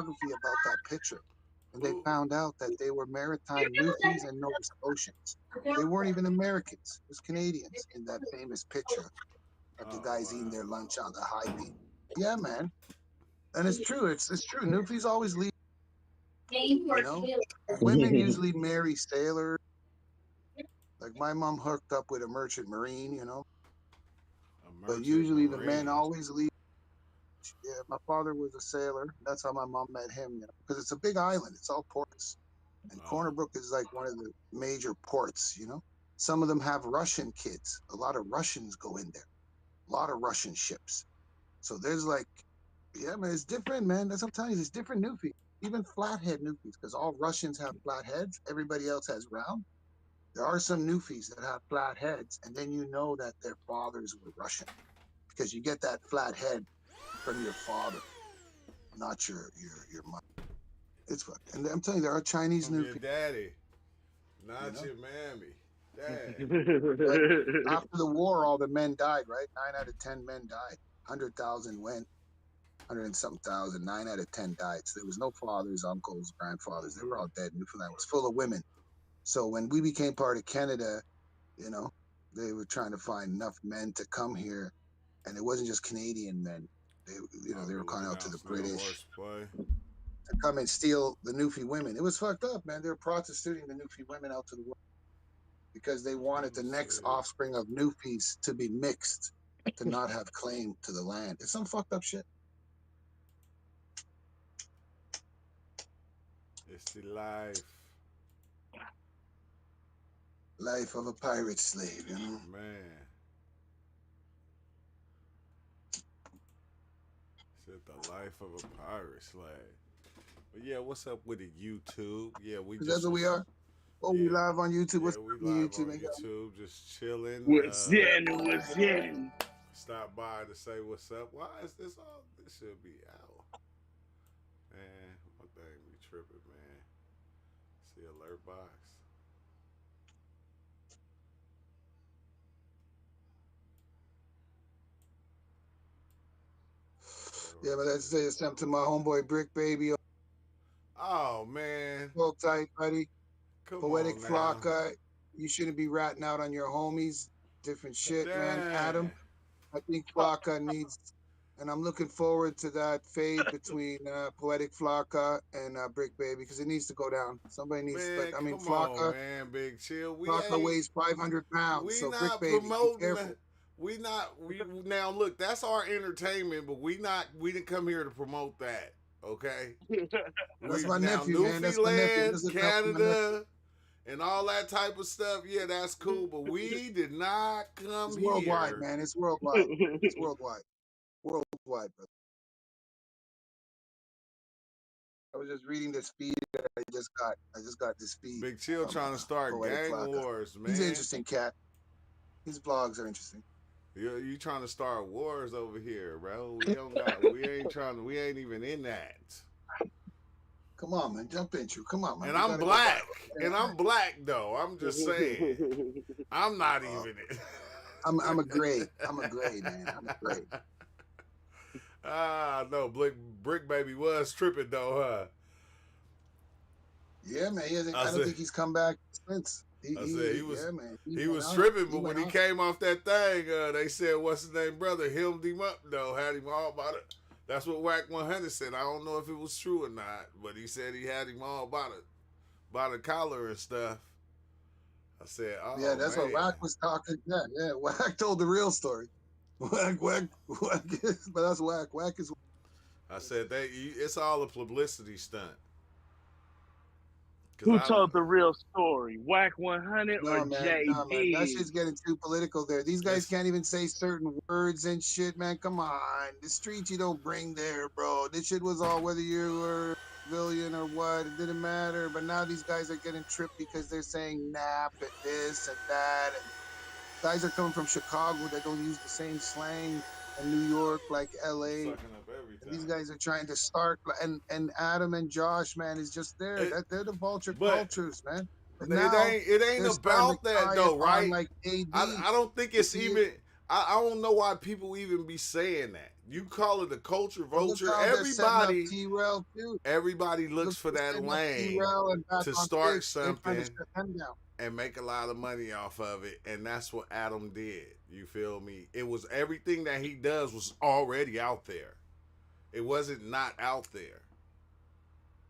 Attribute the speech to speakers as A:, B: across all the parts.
A: photography about that picture, and they found out that they were maritime Newfies and Nova Scotians. They weren't even Americans; it was Canadians in that famous picture of the
B: Oh
A: guys eating their
B: wow.
A: lunch on the high beam. Yeah, man, and it's true. It's true. Newfies always leave. You know, women usually marry sailors. Like my mom hooked up with a merchant marine.
B: A
A: But
B: merchant
A: usually the men
B: marine.
A: always leave. Yeah, my father was a sailor. That's how my mom met him, because it's a big island. It's all ports. And Corner
B: Oh.
A: Brook is like one of the major ports. Some of them have Russian kids. A lot of Russians go in there. A lot of Russian ships. So there's like, yeah, man, it's different, man. That's what I'm telling you. It's different Newfies. Even flathead Newfies, because all Russians have flat heads. Everybody else has round. There are some Newfies that have flat heads, and then you know that their fathers were Russian because you get that flat head from your father, not your mother. It's and I'm telling you, there are Chinese
B: From your
A: Newfies.
B: daddy,
A: You
B: not
A: know,
B: your mammy. Dang.
A: but after the war, all the men died. Right, 9 out of 10 men died. 100,000 went. 100 and something thousand. 9 out of 10 died. So there was no fathers, uncles, grandfathers. They were all dead. Newfoundland was full of women. So when we became part of Canada, you know, they were trying to find enough men to come here, and it wasn't just Canadian men. They,
B: Oh,
A: they were
B: but
A: calling
B: look
A: out to
B: now,
A: the
B: snail
A: British
B: horseplay.
A: to come and steal the Newfie women. It was fucked up, man. They were prostituting the Newfie women out to the world because they
B: I'm
A: wanted
B: trying
A: the
B: to
A: next
B: see.
A: offspring of Newfies to be mixed, to not have claim to the land. It's some fucked up shit.
B: It's the life.
A: Life of a pirate slave.
B: Man. Said the life of a pirate slave. But yeah, what's up with the YouTube? Yeah, we
A: Because that's
B: just
A: what we
B: was.
A: are. Oh, we
B: Yeah,
A: live on YouTube.
B: yeah,
A: What's
B: we
A: on
B: live
A: YouTube?
B: on
A: Man?
B: YouTube, just chilling.
C: What's in? What's in?
B: Stop by to say what's up. Why is this all? This should be out. Man, my thing be tripping, man. See alert box. Okay,
A: Yeah, but
B: let's
A: let's
B: see.
A: say something to my homeboy Brick Baby.
B: Oh man,
A: Hold tight, buddy.
B: come
A: Poetic
B: on now.
A: Flocka. You shouldn't be ratting out on your homies. Different shit, man. Adam,
B: Dang.
A: I think Flocka needs, and I'm looking forward to that fade between Poetic Flocka and Brick Baby because it needs to go down. Somebody needs, but
B: Man,
A: I mean,
B: come on,
A: Flocka,
B: man. Big chill.
A: Flocka weighs 500 pounds.
B: We
A: So Brick
B: not
A: Baby, be
B: promoting.
A: careful.
B: We not. We now look. That's our entertainment, but we not. We didn't come here to promote that. Okay.
A: That's
B: We
A: my
B: now
A: nephew, man. That's my nephew. I'm
B: Newfoundland,
A: just looking out for my nephew.
B: Canada, and all that type of stuff. Yeah, that's cool. But we did not come
A: It's worldwide,
B: here.
A: man. It's worldwide. It's worldwide. Worldwide, brother. I was just reading this feed that I just got. I just got this feed
B: Big Chill
A: from
B: trying to start
A: Poetic
B: gang
A: Flocka.
B: wars,
A: He's an
B: man.
A: interesting cat. His blogs are interesting.
B: You trying to start wars over here, bro? We don't got. We ain't trying. We ain't even in that.
A: Come on, man. Jump in, you. Come on, man.
B: And
A: We
B: I'm
A: gotta go viral.
B: black. And I'm black though. I'm just saying. I'm not
A: Uh,
B: even it.
A: I'm a gray. I'm a gray, man. I'm a gray.
B: No, Brick Baby was tripping though, huh?
A: Yeah, man. He hasn't,
B: I
A: I don't
B: said
A: think he's come back since.
B: I said he was
A: Yeah, man.
B: he
A: Went
B: was
A: off.
B: tripping,
A: He
B: but when
A: went
B: he
A: off.
B: came off that thing, they said what's his name brother hemmed him up though, had him all about it. That's what Whack 100 said. I don't know if it was true or not, but he said he had him all about it, by the collar and stuff. I said,
A: Yeah,
B: oh
A: that's what
B: man.
A: Wack was talking. Yeah. Wack told the real story. Wack is, but that's Wack. Wack is.
B: I said it's all a publicity stunt. Cause
C: Who
B: I don't.
C: told the real story? Whack 100 or
A: No, man. No, man. That
C: JD?
A: shit's getting too political there. These guys
B: It's
A: can't even say certain words and shit, man. Come on. The streets you don't bring there, bro. This shit was all whether you were civilian or what. It didn't matter. But now these guys are getting tripped because they're saying nap and this and that. And guys are coming from Chicago that don't use the same slang in New York like LA.
B: sucking up
A: And these
B: everything.
A: guys are trying to start, and Adam and Josh, man, is just there.
B: It,
A: That they're the vulture
B: but
A: cultures, man. But
B: it
A: now
B: ain't
A: they're starting to
B: about that
A: try it
B: though,
A: on
B: right?
A: like AD.
B: I don't think
A: You
B: it's
A: see it?
B: even. I don't know why people even be saying that. you call it a culture
A: But look
B: vulture.
A: how they're setting up T-Rail too.
B: Everybody
A: Look,
B: looks for
A: they're
B: that
A: setting up
B: lane
A: T-Rail and back
B: to
A: on
B: start
A: fish. They're trying to
B: something
A: shut them down.
B: and make a lot of money off of it, and that's what Adam did. You feel me? It was everything that he does was already out there. It wasn't not out there.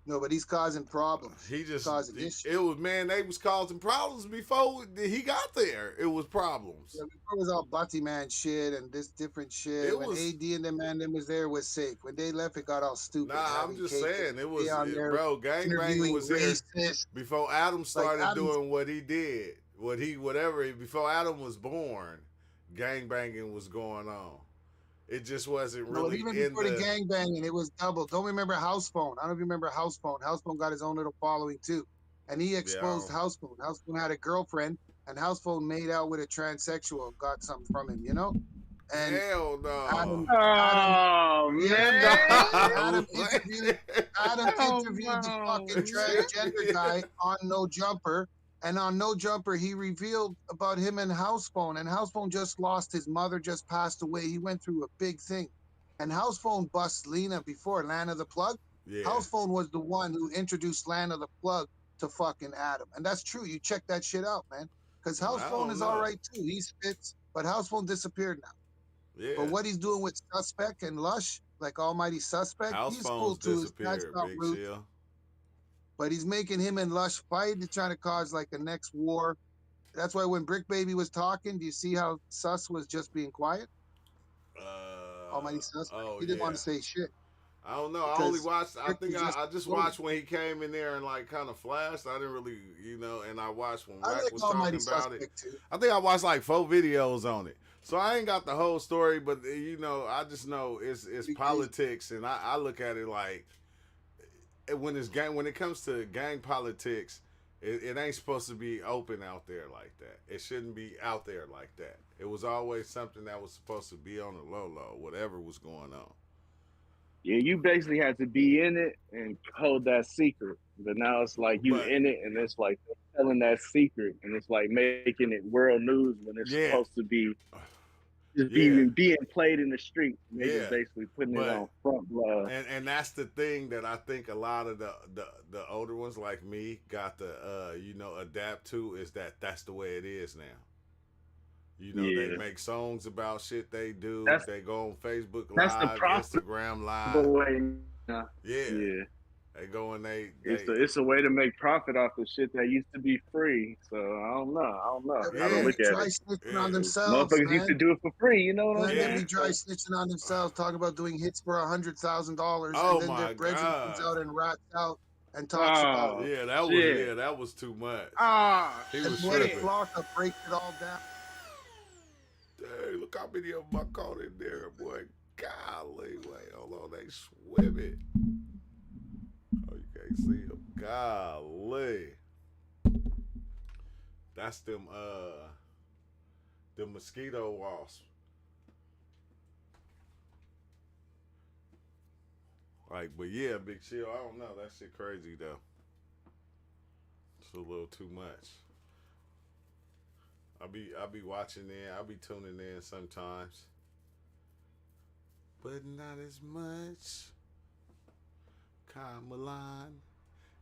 A: No, but he's causing problems.
B: He just
A: Causing issues.
B: it was man. They was causing problems before he got there. It was problems.
A: Yeah, before it was all Butty Man shit and this different shit.
B: It
A: When
B: was
A: AD and the man them was there, it was safe. When they left, it got all stupid.
B: nah. I'm
A: Having
B: just
A: cake
B: saying
A: and
B: it
A: they
B: was
A: on there
B: bro. Gangbanging
A: interviewing
B: was here
A: racists.
B: before Adam
A: Like
B: started
A: Adam's,
B: doing what he did. Whatever before Adam was born, gangbanging was going on. It just wasn't
A: no, but
B: really
A: even
B: in
A: before the
B: the
A: gang banging, it was double. Don't remember House Phone. I don't remember House Phone. House Phone got his own little following too. And he
B: yeah.
A: exposed House Phone. House Phone had a girlfriend, and House Phone made out with a transsexual and got something from him, you know? And
B: Hell no.
A: Adam,
C: Oh
A: yeah,
C: man.
A: man.
B: Nah,
A: Adam
C: Come
A: interviewed the fucking
C: on, man.
A: transgender guy on No Jumper. And on No Jumper, he revealed about him and House Phone. And House Phone just lost his mother, just passed away. He went through a big thing. And House Phone bust Lena before Lana the Plug.
B: yeah.
A: House Phone was the one who introduced Lana the Plug to fucking Adam. And that's true. You check that shit out, man. Because House
B: I
A: Phone
B: don't
A: is all
B: know.
A: right too. He spits, but House Phone disappeared now. But
B: Yeah.
A: what he's doing with Suspect and Lush, like Almighty Suspect,
B: House
A: he's cool
B: phones
A: too. His dad's
B: disappeared,
A: not
B: Big
A: rude,
B: Chill.
A: but he's making him and Lush fight. He's trying to cause like a next war. That's why when Brick Baby was talking, do you see how Sus was just being quiet? Almighty Suspect.
B: Oh
A: He didn't want
B: yeah.
A: to say shit
B: I don't know. I only
A: because
B: watched. I
A: Brick
B: think
A: was just
B: I just
A: going.
B: watched when he came in there and like kind of flashed. I didn't really, and I watched when
A: I
B: Wack
A: like
B: was
A: Almighty
B: talking about it.
A: Suspect too.
B: I think I watched like 4 videos on it, so I ain't got the whole story. But I just know it's
A: Pretty crazy.
B: politics, and I look at it like when it comes to gang politics, it ain't supposed to be open out there like that. It shouldn't be out there like that. It was always something that was supposed to be on the low, whatever was going on.
C: Yeah, you basically had to be in it and hold that secret. But now it's like you
B: But
C: in it and it's like telling that secret and it's like making it world news when it's
B: yeah,
C: supposed to be just
B: yeah,
C: being played in the street. They just
B: yeah.
C: basically putting it
B: But
C: on front.
B: and that's the thing that I think a lot of the older ones like me got to adapt to is that that's the way it is now. They
C: Yeah,
B: make songs about shit they do.
C: that's
B: They go on Facebook
C: that's the
B: Live,
C: profitable
B: Instagram Live.
C: way now.
B: Yeah,
C: Yeah,
B: they go and
C: it's
B: they
C: it's a way to make profit off the shit that used to be free. So I don't know. I don't know
A: Yeah,
C: how to
A: man, they
B: yeah
C: look
A: be
C: at
A: dry
C: it.
A: snitching on
B: yeah
A: themselves,
C: Motherfuckers used to
A: man.
C: do it for free. You know what I'm
A: Man, they be
B: yeah.
C: saying?
A: dry
C: So,
A: snitching on themselves, talking about doing hits for $100,000, and
B: Oh
A: then their
B: my
A: brethren comes
B: god.
A: out and rats out and talks about it.
C: oh
B: Yeah,
C: shit.
B: that was too much.
C: Oh
B: He
A: And
B: was
A: boy, the
C: shit.
B: tripping.
A: clock up breaks it all down.
B: Dang, look how many of them I caught in there, boy. Golly, wait, hold on, they swimming. Oh, you can't see them. Golly. That's them mosquito wasps. Like, but yeah, Big Chill, I don't know. That shit crazy though. It's a little too much. I be watching in, I be tuning in sometimes. But not as much. Milan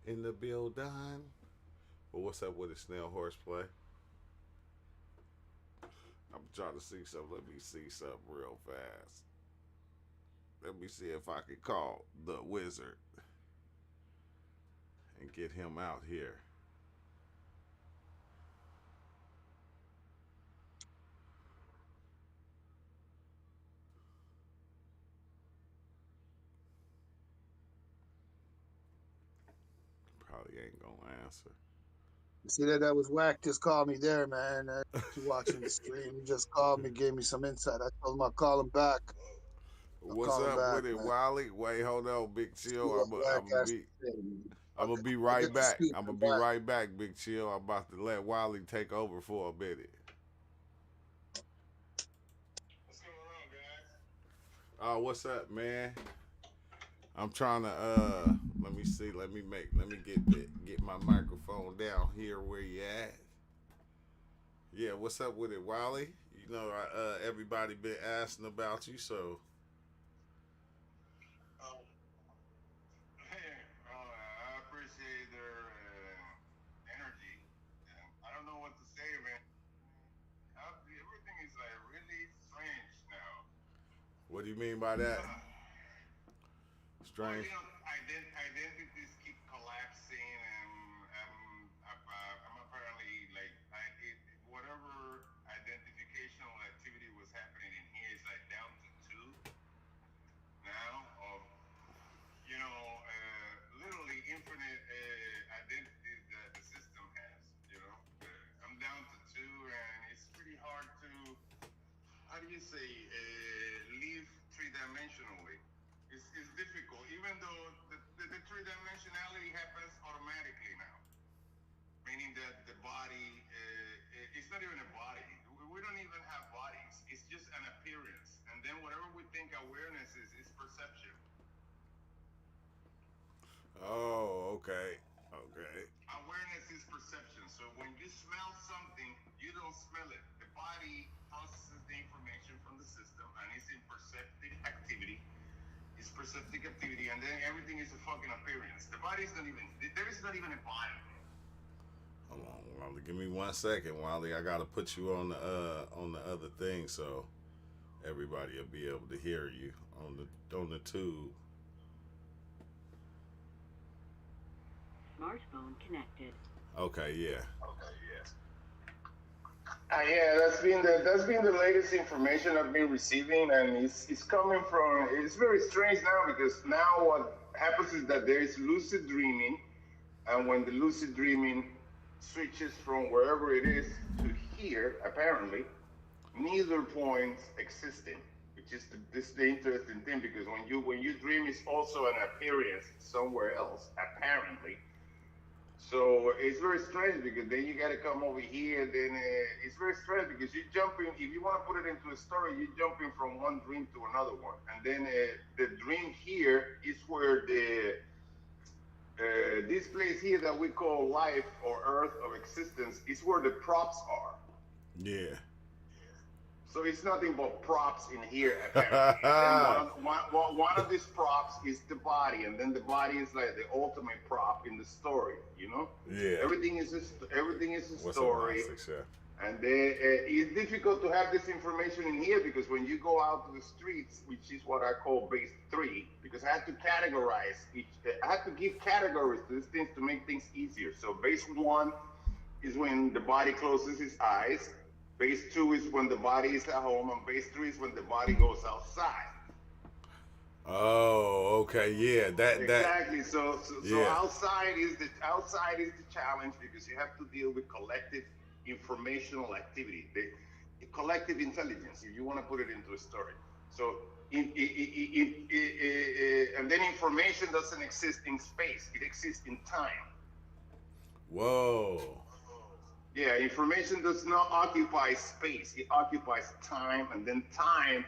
B: in the building. But what's up with the snail horseplay? I'm trying to see something. Let me see something real fast. Let me see if I can call the wizard and get him out here. Probably ain't gonna answer.
A: You see that was whack. Just called me there, man. You watching the stream. He just called me, gave me some insight. I told him I'll call him back. I'll
B: What's
A: call him
B: up
A: back,
B: with it,
A: man.
B: Wally? Wait, hold on, Big
A: See
B: Chill.
A: what whack has to say.
B: I'm gonna be
A: I'll
B: right
A: get the
B: back.
A: scoop
B: I'm gonna
A: from
B: be
A: back.
B: right back, Big Chill. I'm about to let Wally take over for a minute. What's going on, guys? What's up, man? I'm trying to let me see, let me get my microphone down here where you at. Yeah, what's up with it, Wally? Everybody been asking about you, so do you mean by that?
D: Uh, well,
B: Strange.
D: identities keep collapsing, and I'm apparently like whatever identificational activity was happening in here is like down to two now of literally infinite identities that the system has. I'm down to two, and it's pretty hard to, how do you say, live three dimensionally. It's difficult, even though the three dimensionality happens automatically now, meaning that the body, it's not even a body. We don't even have bodies. It's just an appearance. And then whatever we think awareness is perception.
B: Oh, okay. Okay.
D: Awareness is perception. So when you smell something, you don't smell it. The body processes the information from the system and it's in perceptive activity. It's perceptive activity, and then everything is a fucking appearance. The body is not even, there is not even a body.
B: Hold on, Wally. Give me 1 second, Wally. I gotta put you on the other thing so everybody will be able to hear you on the tube.
E: Smartphone connected.
B: Okay, yeah.
D: Okay, yeah. Yeah, that's been the latest information I've been receiving, and it's coming from. It's very strange now because now what happens is that there is lucid dreaming, and when the lucid dreaming switches from wherever it is to here, apparently, neither points existing, which is the interesting thing because when you dream, it's also an appearance somewhere else, apparently. So it's very strange because then you got to come over here. And then it's very strange because you jumping. If you want to put it into a story, you're jumping from one dream to another one, and then the dream here is where the this place here that we call life or earth or existence is where the props are.
B: Yeah.
D: So it's nothing but props in here apparently. And then one of these props is the body, and then the body is like the ultimate prop in the story.
B: Yeah.
D: Everything is a
B: What's up,
D: story,
B: 96? Yeah.
D: and it's difficult to have this information in here because when you go out to the streets, which is what I call base three, because I had to categorize each. I had to give categories to these things to make things easier. So base one is when the body closes its eyes. Base two is when the body is at home, and base three is when the body goes outside.
B: Oh, okay. Yeah. That.
D: Exactly. So
B: Yeah.
D: outside is the challenge because you have to deal with collective informational activity, the collective intelligence, if you want to put it into a story. So and then information doesn't exist in space; it exists in time.
B: Whoa.
D: Yeah, information does not occupy space; it occupies time, and then time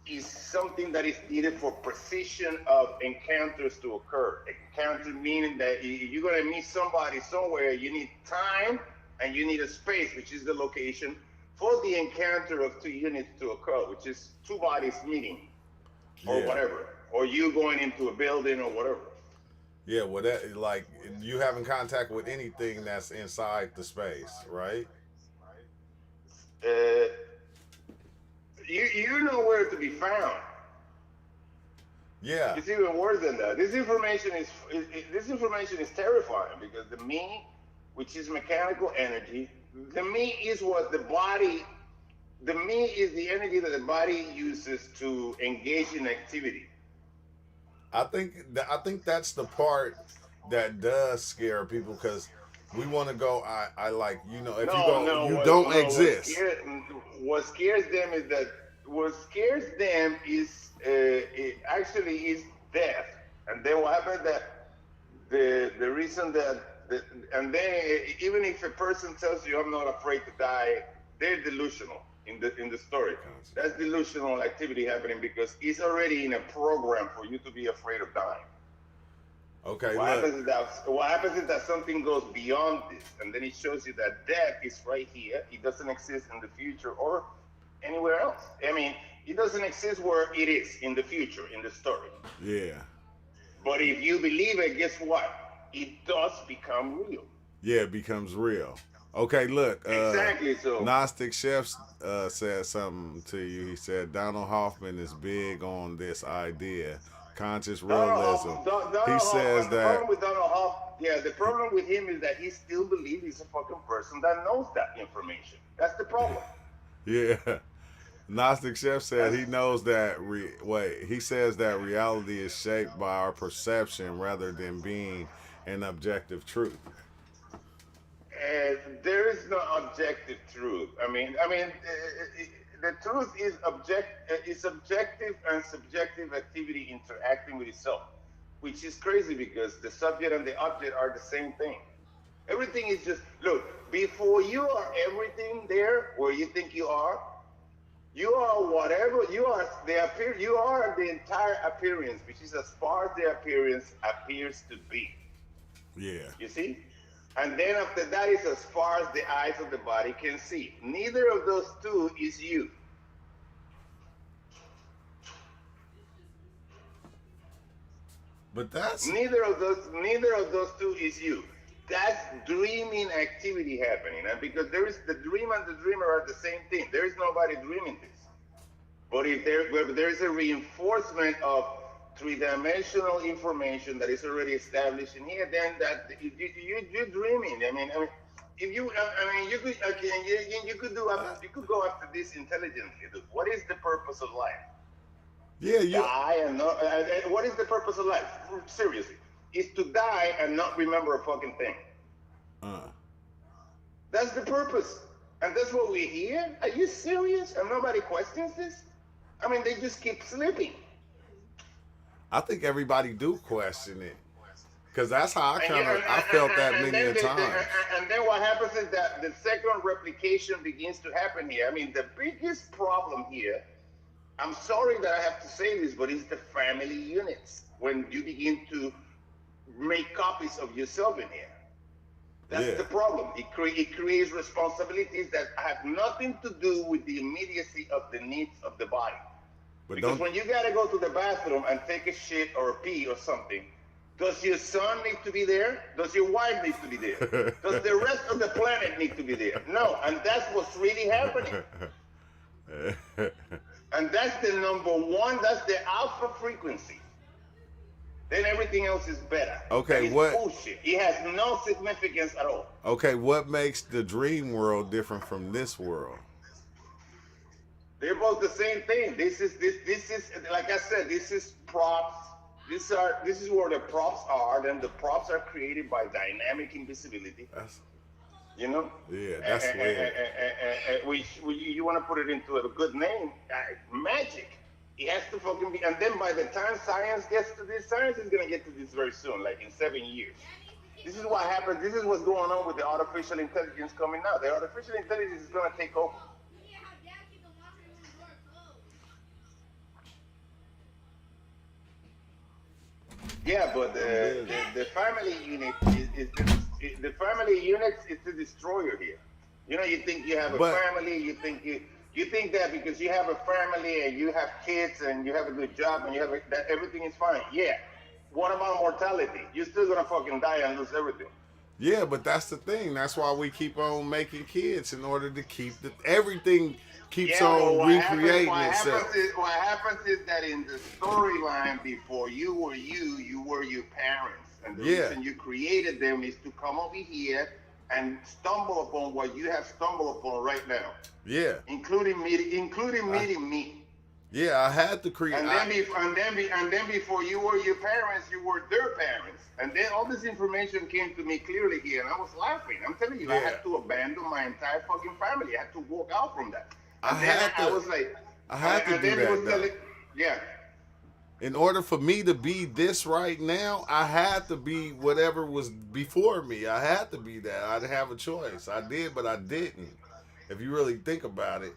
D: is something that is needed for precision of encounters to occur. Encounter meaning that you're going to meet somebody somewhere, you need time and you need a space, which is the location for the encounter of two units to occur, which is two bodies meeting or
B: Yeah.
D: whatever, or you going into a building or whatever.
B: Yeah. Well, that like you having contact with anything that's inside the space, right?
D: Uh, you know where to be found.
B: Yeah.
D: It's even worse than that. This information is terrifying because the me, which is mechanical energy, the me is what the body. The me is the energy that the body uses to engage in activity.
B: I think that's the part that does scare people because we want to go. I like if you
D: No,
B: go
D: no,
B: you
D: what
B: don't
D: no,
B: exist.
D: what scares them is that what scares them is it actually is death. And then what happens that the reason that the, and then even if a person tells you I'm not afraid to die, they're delusional in the story. That's delusional activity happening because it's already in a program for you to be afraid of dying.
B: Okay,
D: What
B: look.
D: happens is that something goes beyond this, and then it shows you that death is right here. It doesn't exist in the future or anywhere else. I mean, it doesn't exist where it is in the future in the story.
B: Yeah.
D: But if you believe it, guess what? It does become real.
B: Yeah, it becomes real. Okay, look,
D: Exactly. So
B: Gnostic Chef said something to you. He said Donald Hoffman is big on this idea, conscious realism. He
D: Donald
B: says
D: Hoffman. The
B: that,
D: problem with Donald Hoff, yeah, the problem with him is that he still believes he's a fucking person that knows that information. That's the problem.
B: yeah. Gnostic Chef said
D: That's
B: he knows that. Wait, he says that reality is shaped by our perception rather than being an objective truth.
D: there is no objective truth. The truth is objective and subjective activity interacting with itself, which is crazy because the subject and the object are the same thing. Everything is just look before you are everything there where you think you are. You are whatever you are. You are the entire appearance, which is as far as the appearance appears to be.
B: Yeah.
D: You see? And then after that is as far as the eyes of the body can see. Neither of those two is you.
B: But that's
D: Neither of those two is you. That's dreaming activity happening. And because there is the dream and the dreamer are the same thing. There is nobody dreaming this. But if there is a reinforcement of three-dimensional information that is already established in here, then that you're dreaming. If you, I mean, you could, okay, you could do, you could go after this intelligently. Dude. What is the purpose of life?
B: yeah, you
D: Die and not. What is the purpose of life? Seriously, is to die and not remember a fucking thing.
B: uh
D: That's the purpose, and that's what we hear. Are you serious? And nobody questions this. I mean, they just keep sleeping.
B: I think everybody do question it. Cause that's how
D: And, you,
B: I felt that
D: and
B: many
D: then
B: a times.
D: and then what happens is that the second replication begins to happen here. I mean, the biggest problem here. I'm sorry that I have to say this, but it's the family units when you begin to make copies of yourself in here. That's
B: Yeah.
D: the problem. It creates responsibilities that have nothing to do with the immediacy of the needs of the body.
B: But
D: Because
B: don't
D: when you gotta go to the bathroom and take a shit or a pee or something, does your son need to be there? Does your wife need to be there? Does the rest of the planet need to be there? No, and that's what's really happening. And that's the number one, that's the alpha frequency. Then everything else is better.
B: Okay,
D: And it's
B: what
D: bullshit. It has no significance at all.
B: okay, what makes the dream world different from this world?
D: They're both the same thing. This is like I said, this is props. This is where the props are. Then the props are created by dynamic invisibility.
B: That's
D: You know,
B: yeah, that's weird.
D: which you want to put it into a good name, magic. It has to fucking be. And then by the time science gets to this, science is gonna get to this very soon, like in 7 years. This is what happens. This is what's going on with the artificial intelligence coming out. The artificial intelligence is gonna take over. Yeah, but the family unit the family unit is the destroyer here. You know, you think you have a
B: But
D: family, you think that because you have a family and you have kids and you have a good job and you have that everything is fine. Yeah. What about mortality? You're still gonna fucking die and lose everything.
B: yeah, but that's the thing. That's why we keep on making kids in order to keep everything keeps
D: Yeah, but
B: on recreating itself.
D: what happens is that in the storyline before you were your parents, and the
B: Yeah,
D: reason you created them is to come over here and stumble upon what you have stumbled upon right now,
B: yeah,
D: including
B: I,
D: meeting me.
B: yeah. I had to create.
D: And then before you were your parents, you were their parents. And then all this information came to me clearly here, and I was laughing. I'm telling you, I
B: Yeah,
D: had to abandon my entire fucking family. I had to walk out from that.
B: I
D: And then
B: had
D: I
B: to.
D: was like,
B: I had to
D: and
B: do
D: then it was
B: that though.
D: telling, yeah,
B: In order for me to be this right now, I had to be whatever was before me. I had to be that. I didn't have a choice. I did, but I didn't. If you really think about it.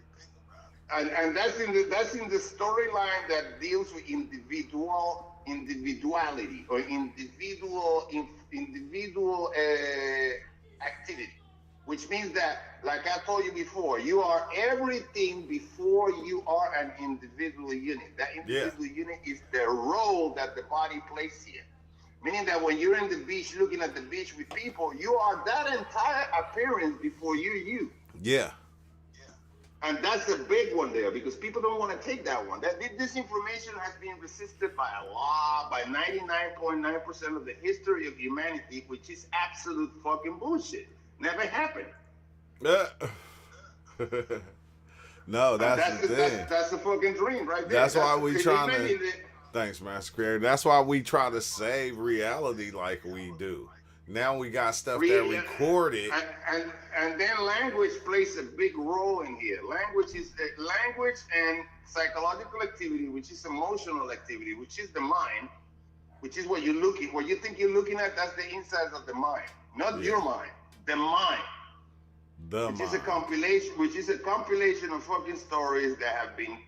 D: and that's in the storyline that deals with individuality or individual activity, which means that, like I told you before, you are everything before you are an individual unit. That
B: Yeah.
D: individual unit is the role that the body plays here. Meaning that when you're in the beach looking at the beach with people, you are that entire appearance before you're you.
B: Yeah.
D: And that's a big one there because people don't want to take that one. That this information has been resisted by a lot, by 99.9% of the history of humanity, which is absolute fucking bullshit. Never happened.
B: Uh, no,
D: And
B: that's the thing.
D: that's a fucking dream right there.
B: That's why
D: That's
B: we
D: the,
B: trying to.
D: imagine it.
B: Thanks, Master Creator. That's why we try to save reality like we do. Now we got stuff that recorded.
D: And then language plays a big role in here. Language and psychological activity, which is emotional activity, which is the mind, which is what you're looking, what you think you're looking at. That's the insides of the mind, not your mind, the mind. Which is a compilation of fucking stories that have been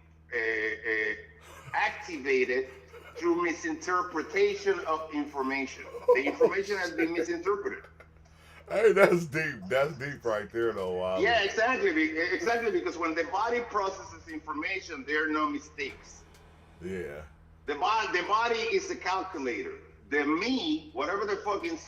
D: activated through misinterpretation of information. The information has been misinterpreted.
B: Hey, that's deep. That's deep right there, though, Wally.
D: Yeah, exactly. Exactly, because when the body processes information, there are no mistakes.
B: Yeah.
D: The body is a calculator. The me, whatever the fucking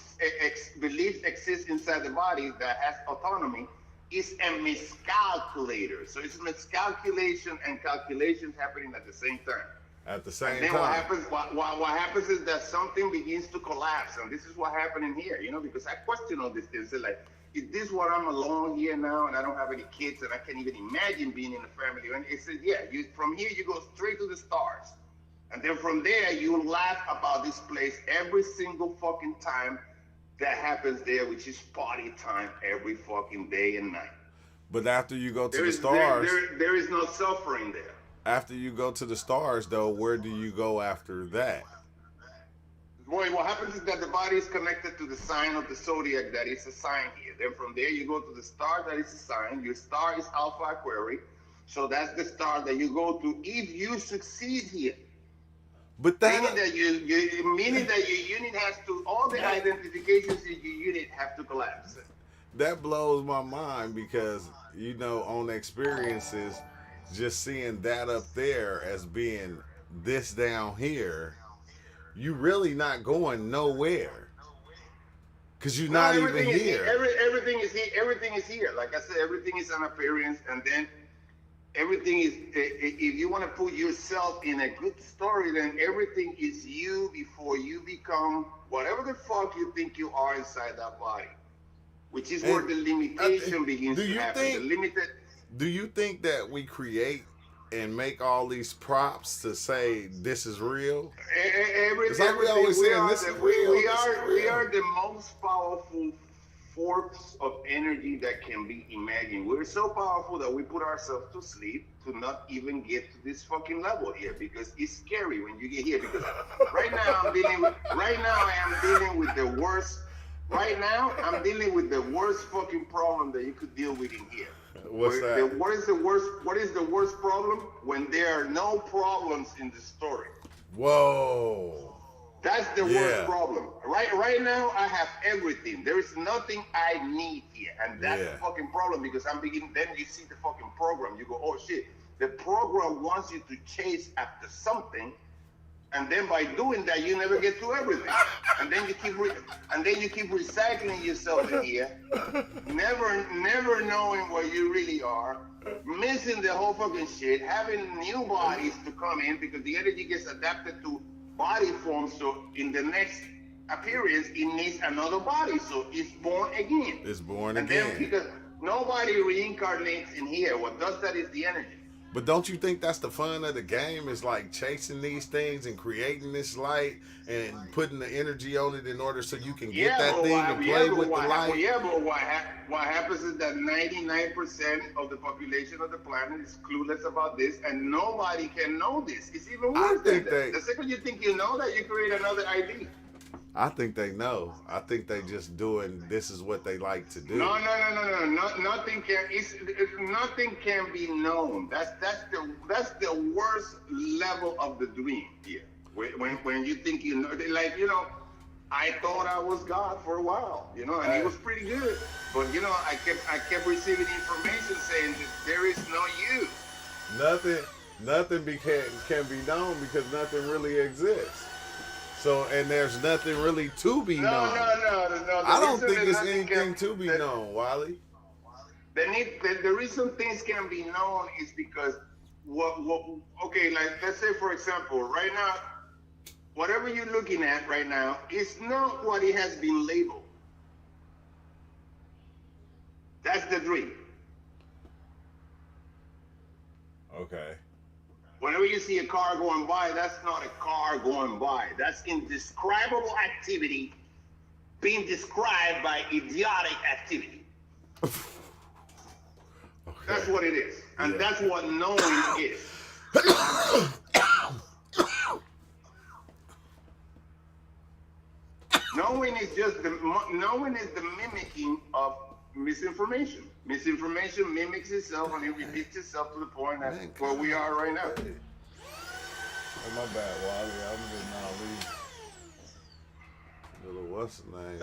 D: beliefs exist inside the body that has autonomy, is a miscalculator. So it's miscalculation and calculations happening at the same time.
B: At the same
D: then
B: time.
D: What happens is that something begins to collapse, and this is what happened in here, because I question all these things. Like, is this what I'm alone here now, and I don't have any kids, and I can't even imagine being in a family? And it says, yeah, from here you go straight to the stars, and then from there you laugh about this place every single fucking time that happens there, which is party time every fucking day and night.
B: But after you go to the stars,
D: there is no suffering there.
B: After you go to the stars, though, where do you go after that?
D: Boy, what happens is that the body is connected to the sign of the zodiac that is a sign here. Then from there, you go to the star that is a sign. Your star is Alpha Aquarius. So that's the star that you go to if you succeed here.
B: But that
D: meaning that your unit has to, all the identifications in your unit have to collapse.
B: That blows my mind because, on experiences, just seeing that up there as being this down here, you really not going nowhere because you're not even here.
D: Everything is here. Everything is here. Like I said, everything is an appearance, and then everything is. If you want to put yourself in a good story, then everything is you before you become whatever the fuck you think you are inside that body, which is where the limitation begins to happen.
B: Do you think that we create and make all these props to say this is real? It's like we always saying this is real.
D: We are the most powerful force of energy that can be imagined. We're so powerful that we put ourselves to sleep to not even get to this fucking level here because it's scary when you get here. Because right now I am dealing with the worst. Right now I'm dealing with the worst fucking problem that you could deal with in here.
B: What's that?
D: What is the worst problem? When there are no problems in the story.
B: Whoa.
D: That's the worst problem. Right now I have everything. There is nothing I need here. And that's the fucking problem because I'm beginning, then you see the fucking program. You go, oh shit. The program wants you to chase after something. And then by doing that, you never get to everything. And then you keep recycling yourself in here, never knowing where you really are, missing the whole fucking shit, having new bodies to come in because the energy gets adapted to body form. So in the next appearance, it needs another body. So it's born again.
B: It's born
D: and
B: again.
D: Then because nobody reincarnates in here. What does that is the energy.
B: But don't you think that's the fun of the game? Is like chasing these things and creating this light and putting the energy on it in order so you can get that thing and play with the light?
D: But what happens is that 99% of the population of the planet is clueless about this, and nobody can know this. It's even worse than that. The second you think you know that, you create another ID.
B: I think they know. I think they just doing this is what they like to do.
D: No. Nothing can be known. That's the worst level of the dream here. When you think you know, I thought I was God for a while, and it was pretty good. But I kept receiving information saying that there is no you.
B: Nothing can be known because nothing really exists. So, and there's nothing really to be
D: No,
B: known.
D: no, no, no.
B: I
D: The
B: don't
D: reason
B: think
D: that
B: it's
D: nothing can
B: anything to be known, Wally.
D: the reason things can be known is because what okay, like let's say for example, right now, whatever you're looking at right now is not what it has been labeled. That's the dream.
B: Okay.
D: Whenever you see a car going by, that's not a car going by. That's indescribable activity being described by idiotic activity.
B: Okay.
D: That's what it is. And
B: Yeah.
D: that's what knowing is. Knowing is the mimicking of misinformation. Misinformation mimics itself and it repeats itself to the point that
B: Man,
D: where we are right now.
B: Oh, my bad, Wally. I'm just now leaving. Little what's the name?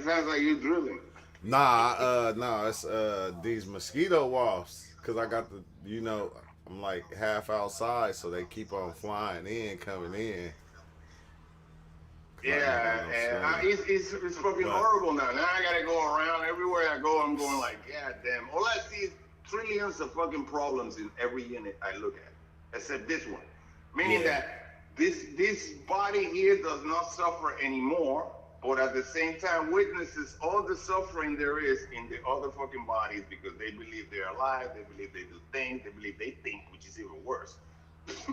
D: Sounds like you drilling.
B: Nah, it's these mosquito wasps. Cause I got the, I'm like half outside, so they keep on flying in, coming in.
D: Yeah, and it's fucking horrible now. Now I gotta go around everywhere I go. I'm going like, God damn. All I see is trillions of fucking problems in every unit I look at, except this one. Meaning that this body here does not suffer anymore, but at the same time witnesses all the suffering there is in the other fucking bodies because they believe they're alive, they believe they do things, they believe they think, which is even worse.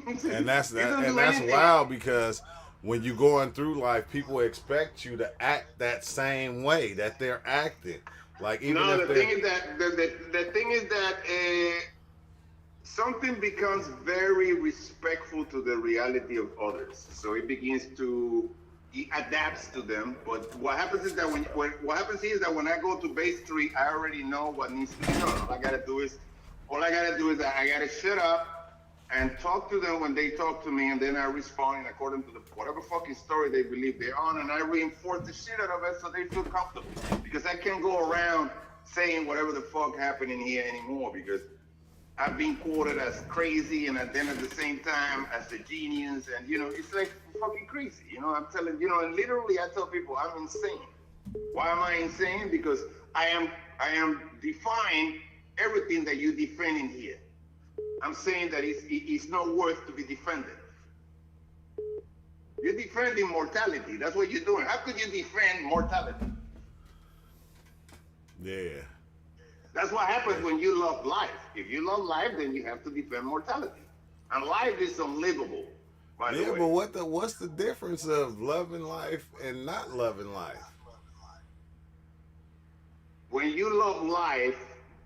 B: And that's
D: It doesn't
B: and
D: do
B: that's
D: anything.
B: wild because when you're going through life, people expect you to act that same way that they're acting. Like even
D: No,
B: if
D: the
B: they're
D: thing is that the thing is that something becomes very respectful to the reality of others. So it begins to it adapts to them. But what happens is that when what happens is that when I go to base three, I already know what needs to be done. All I gotta do is that I gotta shut up and talk to them when they talk to me, and then I respond in according to the whatever fucking story they believe they're on, and I reinforce the shit out of it so they feel comfortable. Because I can't go around saying whatever the fuck happened in here anymore because I've been quoted as crazy and then at the same time as a genius, and it's like fucking crazy. I'm telling and literally I tell people I'm insane. Why am I insane? Because I am defying everything that you defend in here. I'm saying that it's not worth to be defended. You're defending mortality. That's what you're doing. How could you defend mortality?
B: yeah.
D: That's what happens when you love life. If you love life, then you have to defend mortality. And life is unlivable, by the
B: Yeah,
D: way.
B: but what's the difference of loving life and not loving life?
D: When you love life,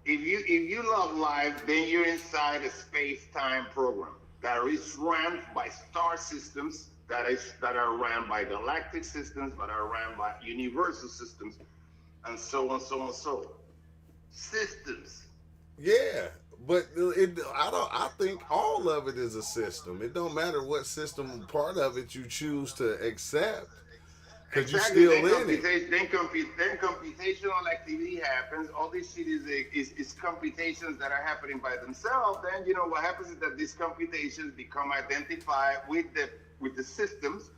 D: if you love life, then you're inside a space-time program that is run by star systems, that are run by galactic systems, that are run by universal systems, and so on, so on, so systems.
B: Yeah, but I think all of it is a system. It don't matter what system part of it you choose to accept, cause you
D: Exactly.
B: still in it.
D: Then computational activity happens. All this shit is computations that are happening by themselves. Then what happens is that these computations become identified with the systems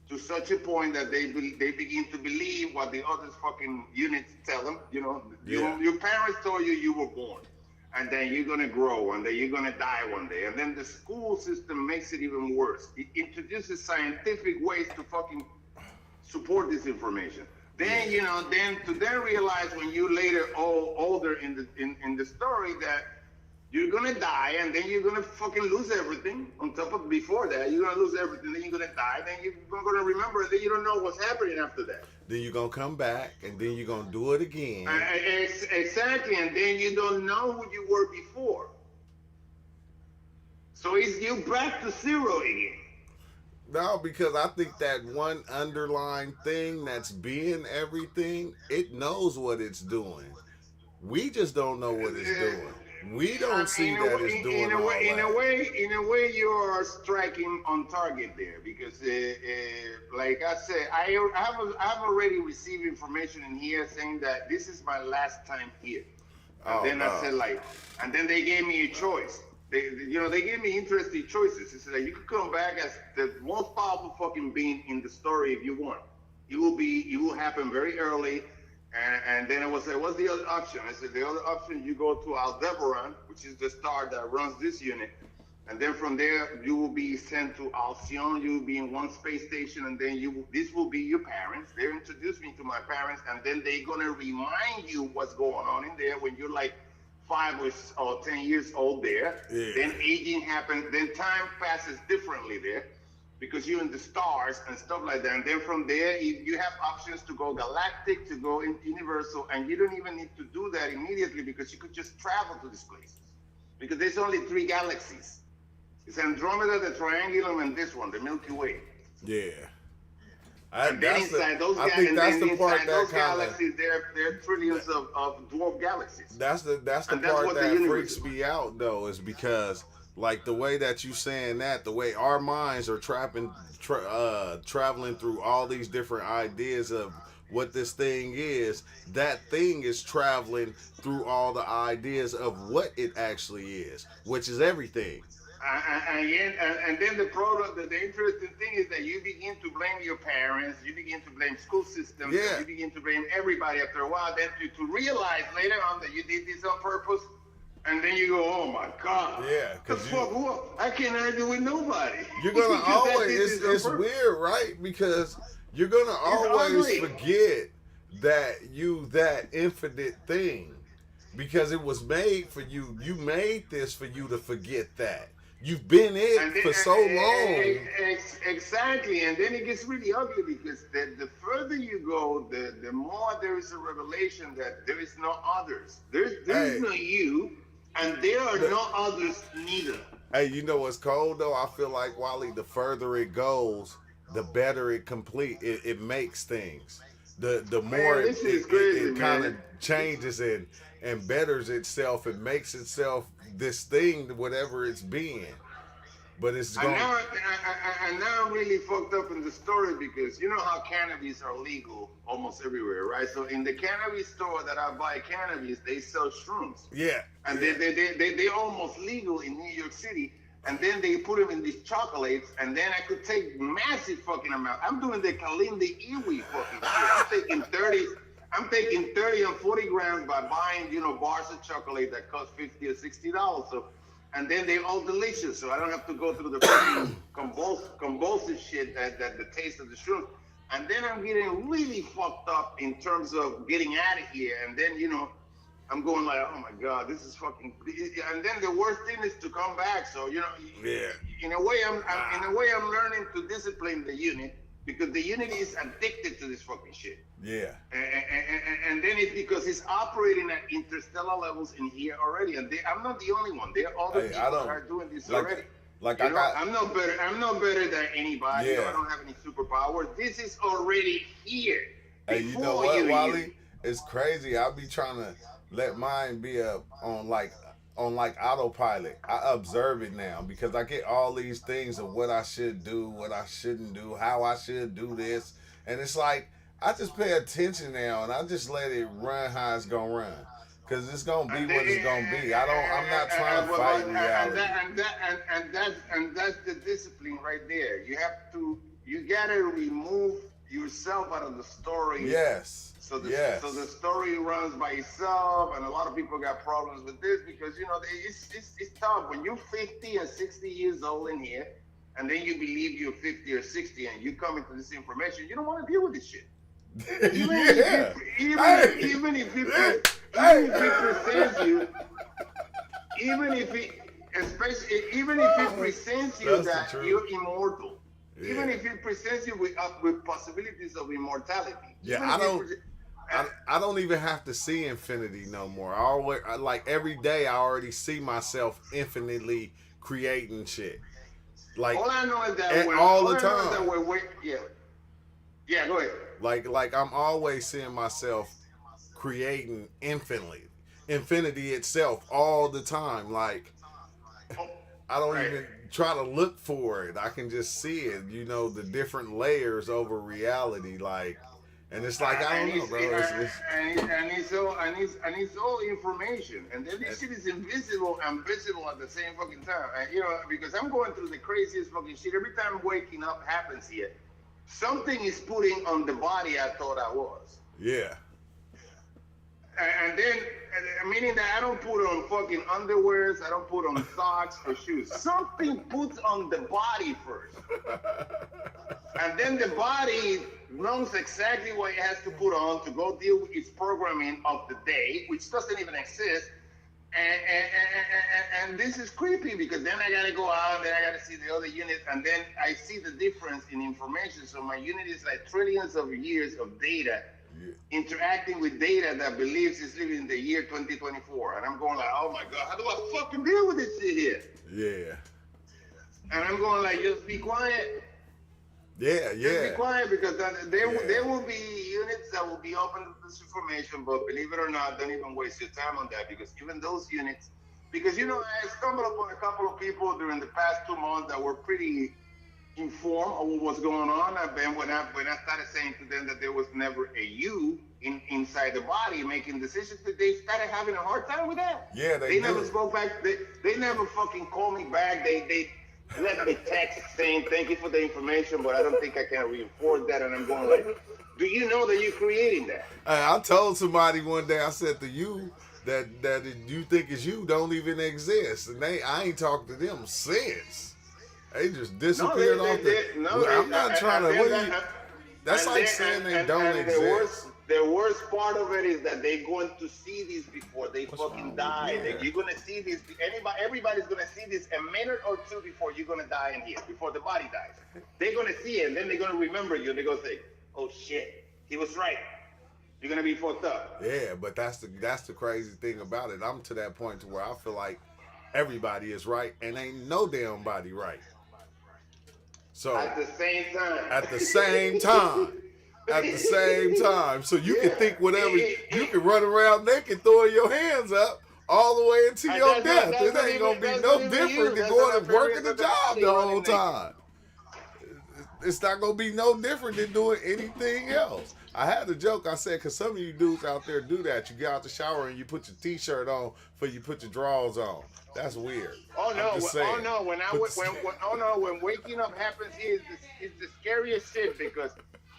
D: to such a point that they begin to believe what the other fucking units tell them.
B: Yeah.
D: Your parents told you you were born, and then you're gonna grow, and then you're gonna die one day, and then the school system makes it even worse. It introduces scientific ways to fucking support this information. Then then to realize when you later older in the story that you're gonna die and then you're gonna fucking lose everything. On top of before that, you're gonna lose everything. Then you're gonna die. Then you're gonna remember. Then you don't know what's happening after that.
B: Then you're gonna come back, and then you're gonna do it again.
D: Exactly, and then you don't know who you were before. So it's you back to zero again.
B: No, because I think that one underlying thing that's being everything, it knows what it's doing. We just don't know what it's doing. We don't see that it's doing all that.
D: In a way, you are striking on target there because, like I said, I've already received information in here saying that this is my last time here, and
B: Oh
D: then I
B: no.
D: said and then they gave me a choice. they gave me interesting choices. It's like you could come back as the most powerful fucking being in the story if you want. You will happen very early, and then I was like, what's the other option? I said the other option you go to Aldebaran, which is the star that runs this unit, and then from there you will be sent to Alcyon. You will be in one space station, and then this will be your parents. They introduce me to my parents, and then they're gonna remind you what's going on in there when you're like 5 or 10 years old there.
B: Yeah.
D: Then aging happens. Then time passes differently there because you're in the stars and stuff like that. And then from there, you have options to go galactic, to go in universal, and you don't even need to do that immediately because you could just travel to these places because there's only three galaxies. It's Andromeda, the Triangulum, and this one, the Milky Way.
B: Yeah.
D: And then inside those,
B: I think that's the part that kind of
D: galaxies, there are trillions of dwarf galaxies.
B: that's the part that freaks me out though, is because like the way that you saying that, the way our minds are traveling through all these different ideas of what this thing is, that thing is traveling through all the ideas of what it actually is, which is everything.
D: And then the problem, the interesting thing is that you begin to blame your parents, you begin to blame school systems,
B: Yeah.
D: you begin to blame everybody after a while. Then to realize later on that you did this on purpose, and then you go, oh my God,
B: Yeah,
D: the
B: because
D: fuck, what? I can't argue with nobody.
B: you're gonna
D: Because that
B: always,
D: this is on
B: it's
D: purpose.
B: weird, right? Because you're gonna always
D: ugly.
B: forget that you that infinite thing, because it was made for you. You made this for you to forget that. You've been it
D: Then,
B: for so long.
D: exactly, and then it gets really ugly because the further you go, the more there is a revelation that there is no others. There is
B: Hey,
D: no you, and there are
B: the-
D: no others neither.
B: hey, you know what's cold though? I feel like Wally, the further it goes, the better it makes things. The more
D: Man,
B: it
D: this
B: it,
D: is
B: it,
D: crazy,
B: it kind of
D: man.
B: changes and betters itself. It makes itself this thing, whatever it's being. But it's
D: And
B: going.
D: now I'm really fucked up in the story because you know how cannabis are legal almost everywhere, right? So in the cannabis store that I buy cannabis, they sell shrooms.
B: Yeah,
D: And
B: yeah,
D: they're almost legal in New York City. And then they put them in these chocolates, and then I could take massive fucking amount. I'm doing the Kalinda Iwi fucking shit. I'm taking 30 and 40 grams by buying, bars of chocolate that cost $50 or $60. So, and then they're all delicious, so I don't have to go through the fucking convulsive shit that the taste of the shrimp. And then I'm getting really fucked up in terms of getting out of here. And then, I'm going like, oh my God, this is fucking. And then the worst thing is to come back. So
B: yeah.
D: in a way, I'm learning to discipline the unit because the unit is addicted to this fucking shit.
B: Yeah.
D: And then it's because it's operating at interstellar levels in here already. And I'm not the only one. There are other
B: Hey,
D: people
B: I
D: that
B: don't
D: are doing this
B: like
D: already.
B: like I got.
D: I'm not better. I'm not better than anybody.
B: Yeah.
D: I don't have any superpowers. This is already here.
B: Hey, you know
D: before
B: what,
D: you
B: Wally?
D: even-
B: It's crazy. I be trying to let mine be up on like autopilot. I observe it now because I get all these things of what I should do, what I shouldn't do, how I should do this, and it's like I just pay attention now and I just let it run how it's gonna run. Cause it's gonna be what it's gonna be. I'm not trying to fight reality.
D: And that's the discipline right there. You gotta remove yourself out of the story.
B: Yes.
D: So
B: Yes.
D: so the story runs by itself, and a lot of people got problems with this because it's tough when you're 50 and 60 years old in here, and then you believe you're 50 or 60, and you come into this information, you don't want to deal with this shit.
B: Yeah.
D: Even if it presents you, even if it presents you
B: That's the
D: that
B: truth.
D: you're immortal,
B: Yeah.
D: even if it presents you with possibilities of immortality.
B: Yeah,
D: even
B: I
D: if it
B: don't.
D: pre-
B: I don't even have to see infinity no more. Like every day, I already see myself infinitely creating shit. Like
D: all I know is that
B: all
D: all
B: the
D: I know is
B: time.
D: that yeah, go ahead.
B: Like I'm always seeing myself creating infinity itself all the time. Like
D: Oh,
B: I don't
D: right.
B: even try to look for it. I can just see it. The different layers over reality. Like And it's like I
D: and
B: don't know,
D: it's
B: bro. It's
D: and it's all information, and then this shit is invisible and visible at the same fucking time. And because I'm going through the craziest fucking shit every time waking up happens here. Something is putting on the body I thought I was.
B: yeah.
D: And then, meaning that I don't put on fucking underwears, I don't put on socks or shoes. Something puts on the body first. And then the body knows exactly what it has to put on to go deal with its programming of the day, which doesn't even exist. And this is creepy because then I gotta go out, then I gotta see the other unit, and then I see the difference in information. So my unit is like trillions of years of data interacting with data that believes it's living in the year 2024. And I'm going like, oh my God, how do I fucking deal with this shit here?
B: Yeah.
D: And I'm going like, just be quiet.
B: Yeah,
D: Just
B: yeah.
D: be quiet because there will be units that will be open to this information, but believe it or not, don't even waste your time on that because even those units, because I stumbled upon a couple of people during the past 2 months that were pretty informed of what was going on. And then when I started saying to them that there was never a you inside the body making decisions, that they started having a hard time with that.
B: Yeah,
D: they never spoke back. They never fucking called me back. They let me text saying thank you for the information, but I don't think I can reinforce that. And I'm going like, do you know that you're creating that?
B: I told somebody one day, I said to you that you think is you don't even exist, and I ain't talked to them since. They just disappeared off I'm not trying to. That's like saying they don't exist.
D: The worst part of it is that they're going to see this before they fucking die. You're going to see this. Everybody's going to see this a minute or two before you're going to die in here, before the body dies. They're going to see it, and then they're going to remember you. They're going to say, oh shit, he was right. You're going to be fucked up.
B: Yeah, but that's the crazy thing about it. I'm to that point to where I feel like everybody is right, and ain't no damn body right. So
D: at the same time.
B: At the same time. So you can think whatever you can run around naked throwing your hands up all the way into your death. It ain't gonna be no different than going and working the job the whole time. It's not gonna be no different than doing anything else. I had a joke. I said, because some of you dudes out there do that. You get out the shower and you put your t-shirt on before you put your drawers on. That's weird.
D: Oh no! When waking up happens here, it's the scariest shit because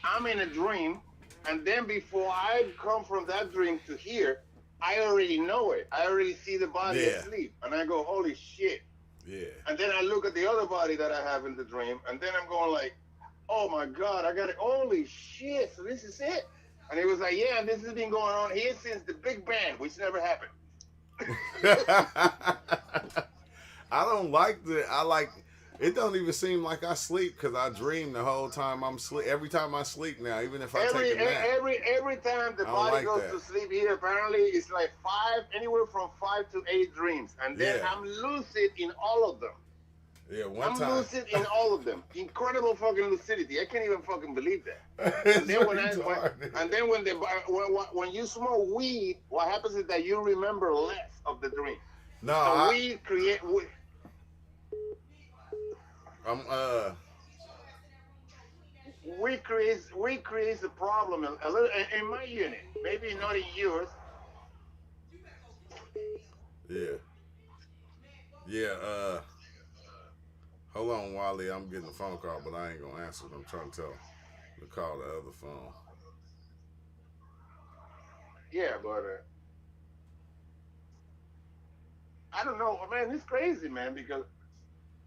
D: I'm in a dream, and then before I come from that dream to here, I already know it. I already see the body asleep, and I go, holy shit.
B: Yeah.
D: And then I look at the other body that I have in the dream, and then I'm going like, oh my God, I got it. Holy shit! So this is it. And it was like, yeah, this has been going on here since the Big Bang, which never happened.
B: I don't like it don't even seem like I sleep because I dream the whole time I'm sleep. Every time I sleep now, even if I take a nap.
D: Every time the body goes to sleep here, apparently it's like anywhere from 5 to 8 dreams. And then I'm lucid in all of them.
B: Yeah,
D: I'm lucid in all of them. Incredible fucking lucidity. I can't even fucking believe that. And then when you smoke weed, what happens is that you remember less of the dream.
B: No,
D: so weed create. We creates a problem a little in my unit. Maybe not in yours.
B: Yeah. Hold on, Wally. I'm getting a phone call, but I ain't gonna answer it. I'm trying to tell him to call the other phone.
D: Yeah, but I don't know, man. It's crazy, man, because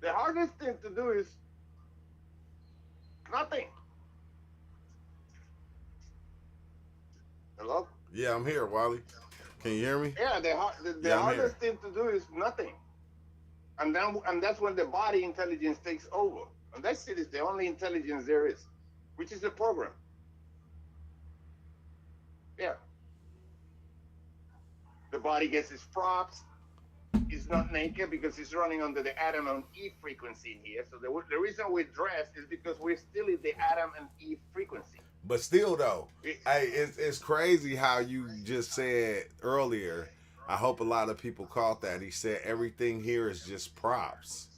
D: the hardest thing to do is nothing. Hello?
B: Yeah, I'm here, Wally. Can you hear me?
D: Yeah, the hardest thing to do is nothing. And that's when the body intelligence takes over. And that shit is the only intelligence there is, which is the program. Yeah. The body gets its props. It's not naked because it's running under the Adam and Eve frequency in here. So the reason we're dressed is because we're still in the Adam and Eve frequency.
B: But still, though, it's crazy how you just said earlier. I hope a lot of people caught that. He said everything here is just props.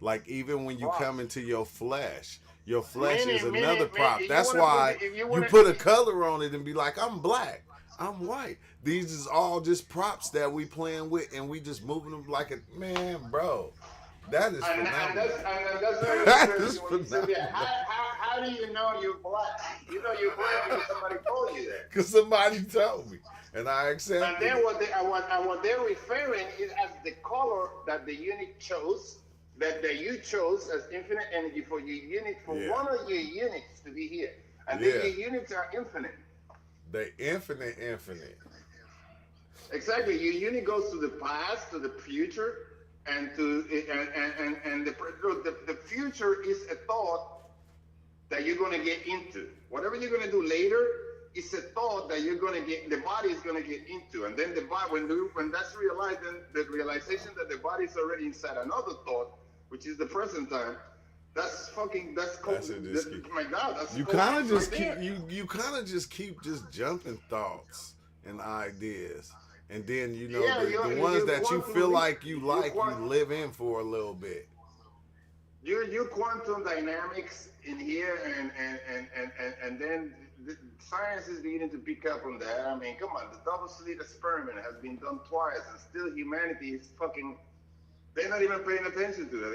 B: Like even when you come
D: props.
B: into your flesh is
D: Meaning,
B: another prop.
D: if you
B: That's
D: want to put
B: why
D: if you
B: you
D: want
B: put a
D: to,
B: color on it and be like, I'm black, I'm white. These is all just props that we playing with, and we just moving them like a man, bro. That is phenomenal.
D: and that's very
B: That is
D: interesting when you said that.
B: phenomenal.
D: How do you know you're black? You know you're black because somebody told you that.
B: Cause somebody told me, and I
D: And
B: accepted
D: then
B: it.
D: what they're referring is as the color that the unit chose, that you chose as infinite energy for your unit, for
B: Yeah,
D: one of your units to be here. And then
B: yeah.
D: your units are infinite.
B: The infinite, infinite.
D: Exactly. Your unit goes to the past, to the future, and to and look, the future is a thought that you're going to get into. Whatever you're going to do later, it's a thought that you're going to get, the body is going to get into. And then the body, when that's realized, then the realization that the body is already inside another thought, which is the present time, that's fucking,
B: That's it. Just keep.
D: my God, that's
B: You kind of
D: collapse right
B: just keep
D: there.
B: you kind of just keep just jumping thoughts and ideas, and then
D: Yeah,
B: the ones
D: you
B: that you
D: quantum
B: feel
D: leap,
B: like
D: you
B: you
D: quantum,
B: live in for a little bit.
D: you quantum dynamics in here, and then science is beginning to pick up on that. I mean, come on, the double slit experiment has been done twice, and still humanity is fucking. They're not even paying attention to that.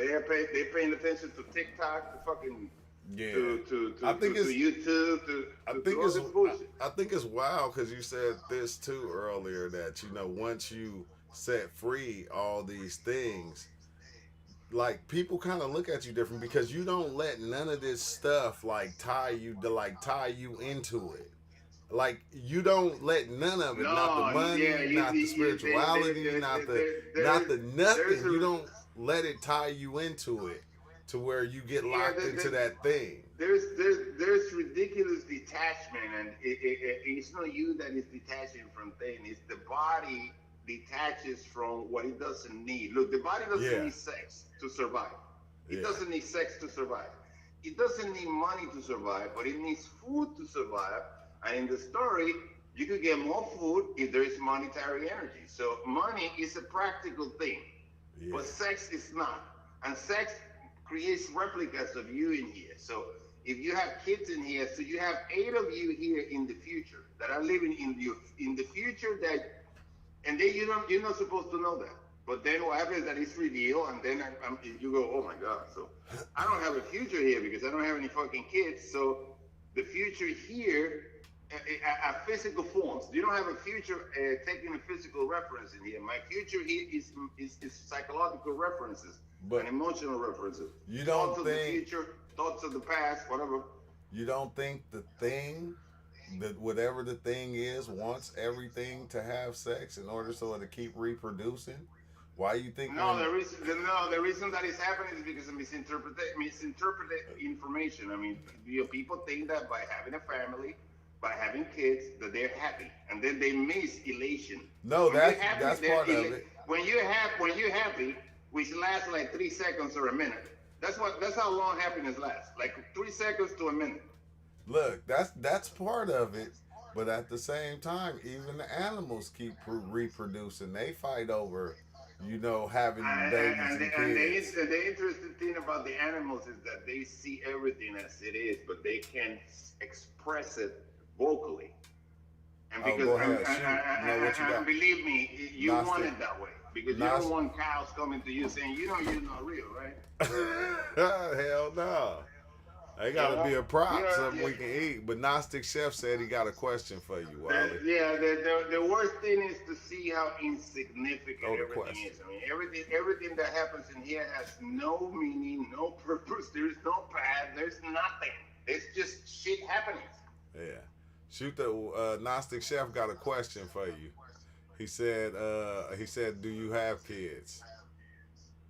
D: They're paying attention to TikTok, to fucking,
B: Yeah, I think
D: to
B: it's
D: YouTube,
B: I
D: to
B: think
D: all
B: it's
D: this bullshit.
B: I think it's wild because you said this too earlier that once you set free all these things, like people kind of look at you different because you don't let none of this stuff like tie you into it. Like you don't let none of it, not the
D: No, yeah,
B: money, not the spirituality, not the
D: there's
B: nothing. You
D: a
B: don't let it tie you into it to where you get
D: yeah,
B: locked into that thing.
D: there's ridiculous detachment, and it's not you that is detaching from things. It's the body detaches from what it doesn't need. Look, the body doesn't
B: Yeah,
D: need sex to survive. It
B: yeah,
D: doesn't need sex to survive. It doesn't need money to survive, but it needs food to survive. And in the story, you could get more food if there is monetary energy. So money is a practical thing, but
B: yeah,
D: sex is not. And sex creates replicas of you in here. So if you have kids in here, so you have 8 of you here in the future that are living in the future that, and then you're not supposed to know that. But then what happens is that it's revealed, and then you go, oh my God. So I don't have a future here because I don't have any fucking kids. So the future here are physical forms. You don't have a future taking a physical reference in here. My future here is psychological references and
B: but
D: emotional references.
B: you
D: Thoughts
B: don't
D: of the
B: think
D: future, thoughts of the past, whatever.
B: you don't think the thing that whatever the thing is wants everything to have sex in order so it to keep reproducing. Why you think
D: No,
B: when
D: the reason that is happening is because of misinterpreted information. I mean, people think that by having a family, by having kids, that they're happy, and then they miss elation.
B: no,
D: When you're happy,
B: that's part of it.
D: when you're happy, which lasts like 3 seconds or a minute. That's how long happiness lasts, like 3 seconds to a minute.
B: Look, that's part of it. But at the same time, even the animals keep reproducing. They fight over, having babies and kids.
D: The interesting thing about the animals is that they see everything as it is, but they can express it vocally. And
B: Oh,
D: because
B: go ahead, shoot. What you got?
D: believe me, you want
B: Gnostic,
D: it that way because you don't
B: Gnostic.
D: want cows coming to you saying, you're not real, right?
B: Hell no. They
D: You
B: gotta
D: know,
B: be a prop, something
D: yeah.
B: we can eat. But Gnostic Chef said he got a question for you, Wally.
D: The worst thing is to see how insignificant
B: Oh, the
D: everything
B: question.
D: is. I mean, everything that happens in here has no meaning, no purpose. There's no path. There's nothing. It's just shit happening.
B: Yeah. Shoot the Gnostic Chef got a question for you. He said, do you have kids?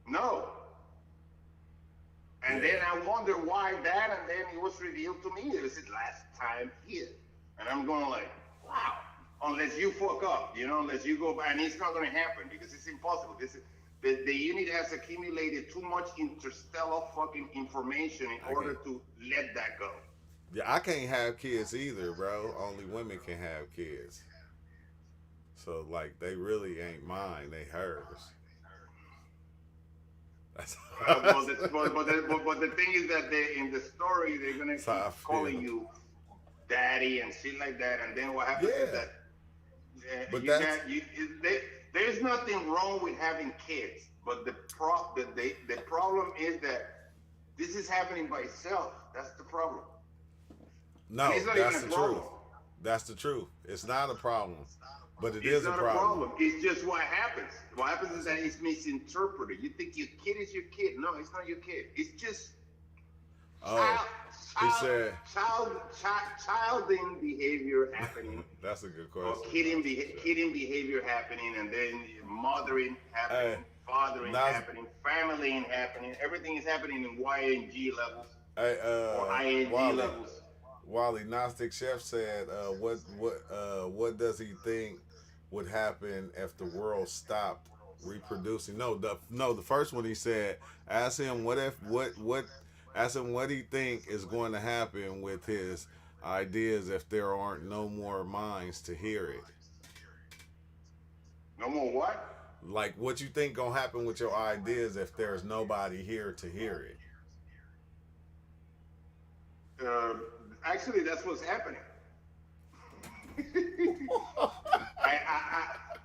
D: No. And then
B: Yeah.
D: I wonder why that, and then it was revealed to me. It was his last time here. And I'm going like, wow. Unless you fuck up, unless you go back. And it's not going to happen because it's impossible. The unit has accumulated too much interstellar fucking information in
B: I
D: order
B: can't.
D: to let that go.
B: Yeah, I can't have kids either, bro. Only women can have kids. So like they really ain't mine, they hers. That's
D: But the thing is that in the story they're gonna
B: that's how
D: keep
B: I
D: calling
B: feel.
D: you daddy and shit like that, and then what happens is
B: Yeah,
D: that
B: but
D: you
B: that's
D: got you. There's nothing wrong with having kids, but the problem is that this is happening by itself. That's the problem, and it's
B: no,
D: not even
B: that's
D: a
B: the
D: problem.
B: truth. That's the truth. It's not a problem, but it
D: It's
B: is a
D: not a
B: problem.
D: problem. It's just what happens. What happens is that it's misinterpreted. You think your kid is your kid. No, it's not your kid. It's just
B: Oh,
D: child,
B: he
D: child,
B: said
D: childing behavior happening,
B: that's a good
D: or
B: question.
D: kidding behavior happening, and then mothering
B: Hey,
D: happening, fathering
B: Nas,
D: happening, familying happening. Everything is happening in YNG levels
B: hey,
D: or ING
B: Wally,
D: levels.
B: Wally, Gnostic Chef said, what does he think would happen if the world stopped reproducing? No, the first one he said, ask him ask him what he think is going to happen with his ideas if there aren't no more minds to hear it.
D: No more what?
B: Like what you think gonna happen with your ideas if there's nobody here to hear it?
D: Uh, Actually, that's what's happening.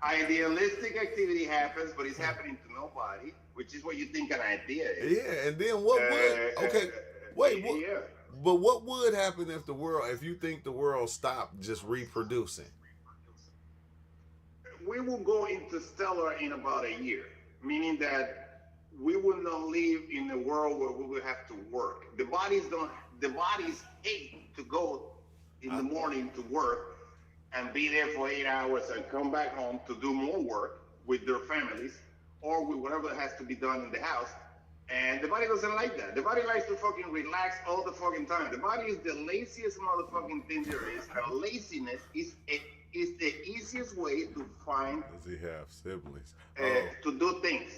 D: Idealistic activity happens, but it's happening to nobody, which is what you think an idea is.
B: Yeah, and then what would okay? Wait, what?
D: Yeah,
B: But what would happen if the world, if you think the world stopped just reproducing?
D: we will go interstellar in about a year, meaning that we will not live in a world where we will have to work. The bodies don't. The bodies hate to go in
B: I,
D: the morning to work and be there for 8 hours and come back home to do more work with their families or with whatever has to be done in the house. And the body doesn't like that. The body likes to fucking relax all the fucking time. The body is the laziest motherfucking thing there is. And laziness is the easiest way to find
B: does he have siblings? Oh,
D: to do things.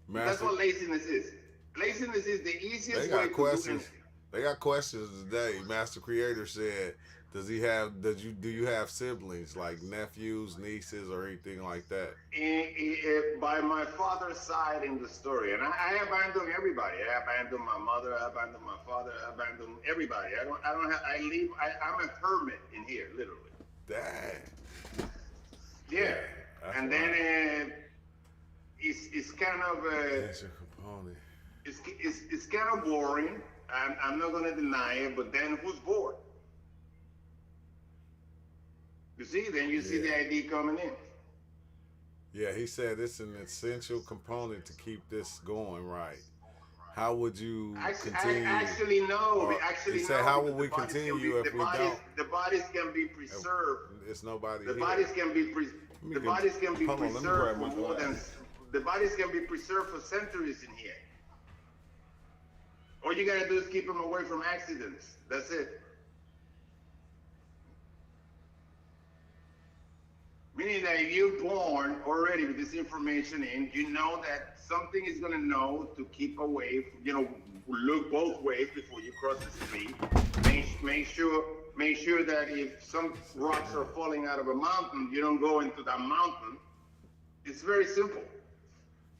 D: That's
B: Master,
D: what laziness is. Laziness is the
B: they
D: easiest way
B: got
D: to do
B: questions.
D: anything.
B: They got questions today. Master Creator said, "Does he have? Do you have siblings like nephews, nieces, or anything like that?"
D: By my father's side in the story, and I abandoned everybody. I abandoned my mother. I abandoned my father. I abandoned everybody. I don't have. I leave. I'm a hermit in here, literally.
B: Dang.
D: Yeah,
B: Yeah, that's
D: and
B: wild.
D: then it's kind of
B: That's your component.
D: it's kind of boring. I'm not gonna deny it, but then who's bored? You see, then you see
B: Yeah.
D: the idea coming in.
B: Yeah, he said it's an essential component to keep this going right. How would you
D: I
B: continue?
D: actually know. We
B: Or he
D: actually
B: said,
D: know
B: how will
D: because
B: we continue if we don't?
D: the bodies can be
B: If
D: preserved.
B: it's nobody
D: The
B: here.
D: bodies can be
B: Let me
D: the
B: get,
D: bodies can be
B: hold on, let me
D: preserved
B: grab
D: for
B: my
D: more than
B: glasses.
D: the bodies can be preserved for centuries in here. All you gotta do is keep them away from accidents. That's it. Meaning that if you're born already with this information in, you know that something is gonna know to keep away. Look both ways before you cross the street. Make sure that if some rocks are falling out of a mountain, you don't go into that mountain. It's very simple.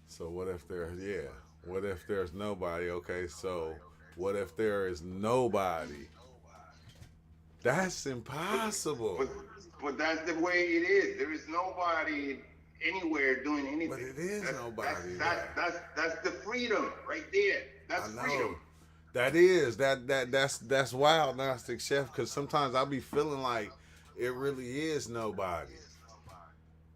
B: So what if there's yeah? What if there's nobody? Okay, so what if there is nobody? That's
D: But
B: impossible.
D: but but that's the way it is. There is nobody anywhere doing
B: But
D: anything.
B: it is nobody there.
D: That's the freedom right there.
B: I
D: That's freedom.
B: know. That's wild, Gnostic Chef. Because sometimes I be feeling like it really is nobody.